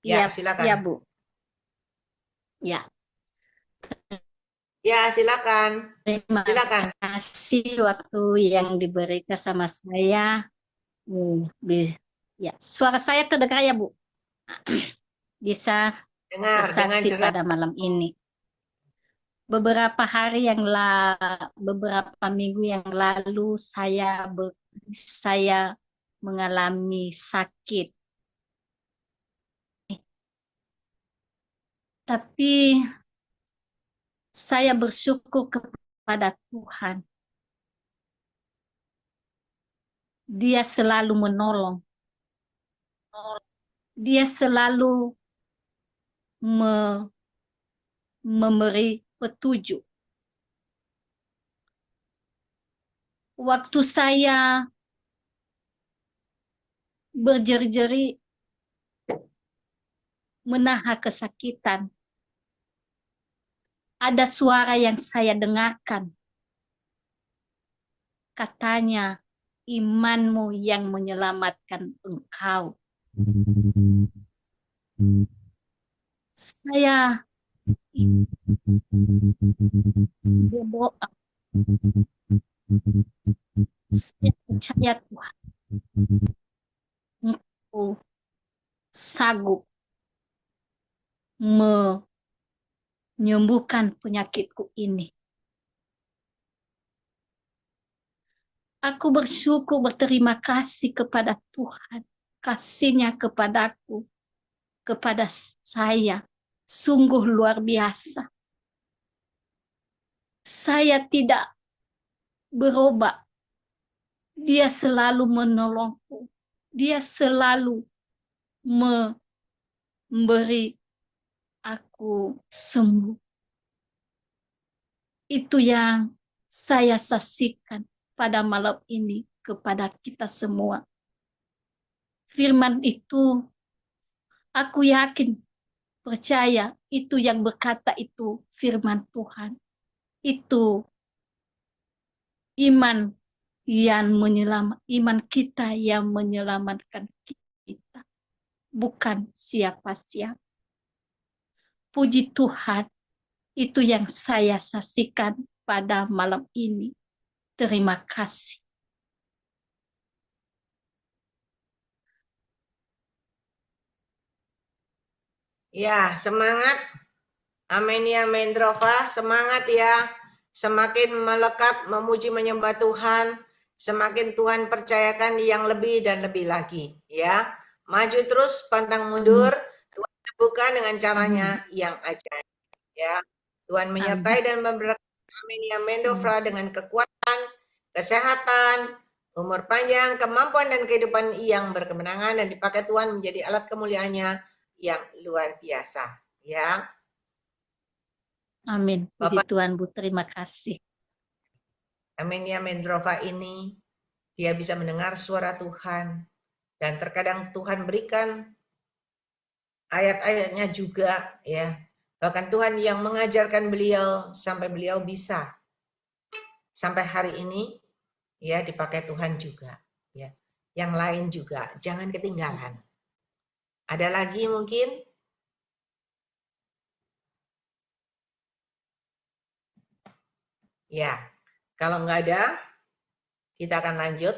Iya, Ya, silakan. iya, Bu. Ya, Ya, silakan. terima Silakan. kasih waktu yang diberikan sama saya. Ya, suara saya terdengar ya, Bu? Bisa Dengan bersaksi jelas. pada malam ini. Beberapa minggu yang lalu saya mengalami sakit. Tapi saya bersyukur kepada Tuhan. Dia selalu menolong. Dia selalu memberi petunjuk. Waktu saya berjeri-jeri menahan kesakitan, ada suara yang saya dengarkan. Katanya, imanmu yang menyelamatkan engkau. Saya berdoa. Saya percaya Tuhan, Engkau sanggup menyembuhkan penyakitku ini. Aku bersyukur, berterima kasih kepada Tuhan. Kasih-Nya kepadaku, kepada saya, sungguh luar biasa. Saya tidak berubah. Dia selalu menolongku. Dia selalu memberi aku sembuh. Itu yang saya saksikan pada malam ini kepada kita semua. Firman itu, aku yakin, percaya, itu yang berkata itu firman Tuhan. Itu iman iman kita yang menyelamatkan kita, bukan siapa-siapa. Puji Tuhan, itu yang saya saksikan pada malam ini. Terima kasih. Ya, semangat. Amenia Mendrova, semangat ya. Semakin melekat memuji menyembah Tuhan, semakin Tuhan percayakan yang lebih dan lebih lagi, ya. Maju terus, pantang mundur. Tuhan bukan dengan caranya yang ajaib, ya. Tuhan menyertai dan memberkati Amenia Mendrova dengan kekuatan, kesehatan, umur panjang, kemampuan dan kehidupan yang berkemenangan dan dipakai Tuhan menjadi alat kemuliaannya yang luar biasa, ya. Amin. Puji Tuhan, Bu. Terima kasih. Amenia Mendrova ini, dia bisa mendengar suara Tuhan. Dan terkadang Tuhan berikan ayat-ayatnya juga, ya. Bahkan Tuhan yang mengajarkan beliau sampai beliau bisa. Sampai hari ini, ya, dipakai Tuhan juga, ya. Yang lain juga, jangan ketinggalan. Ada lagi mungkin? Ya, kalau nggak ada, kita akan lanjut.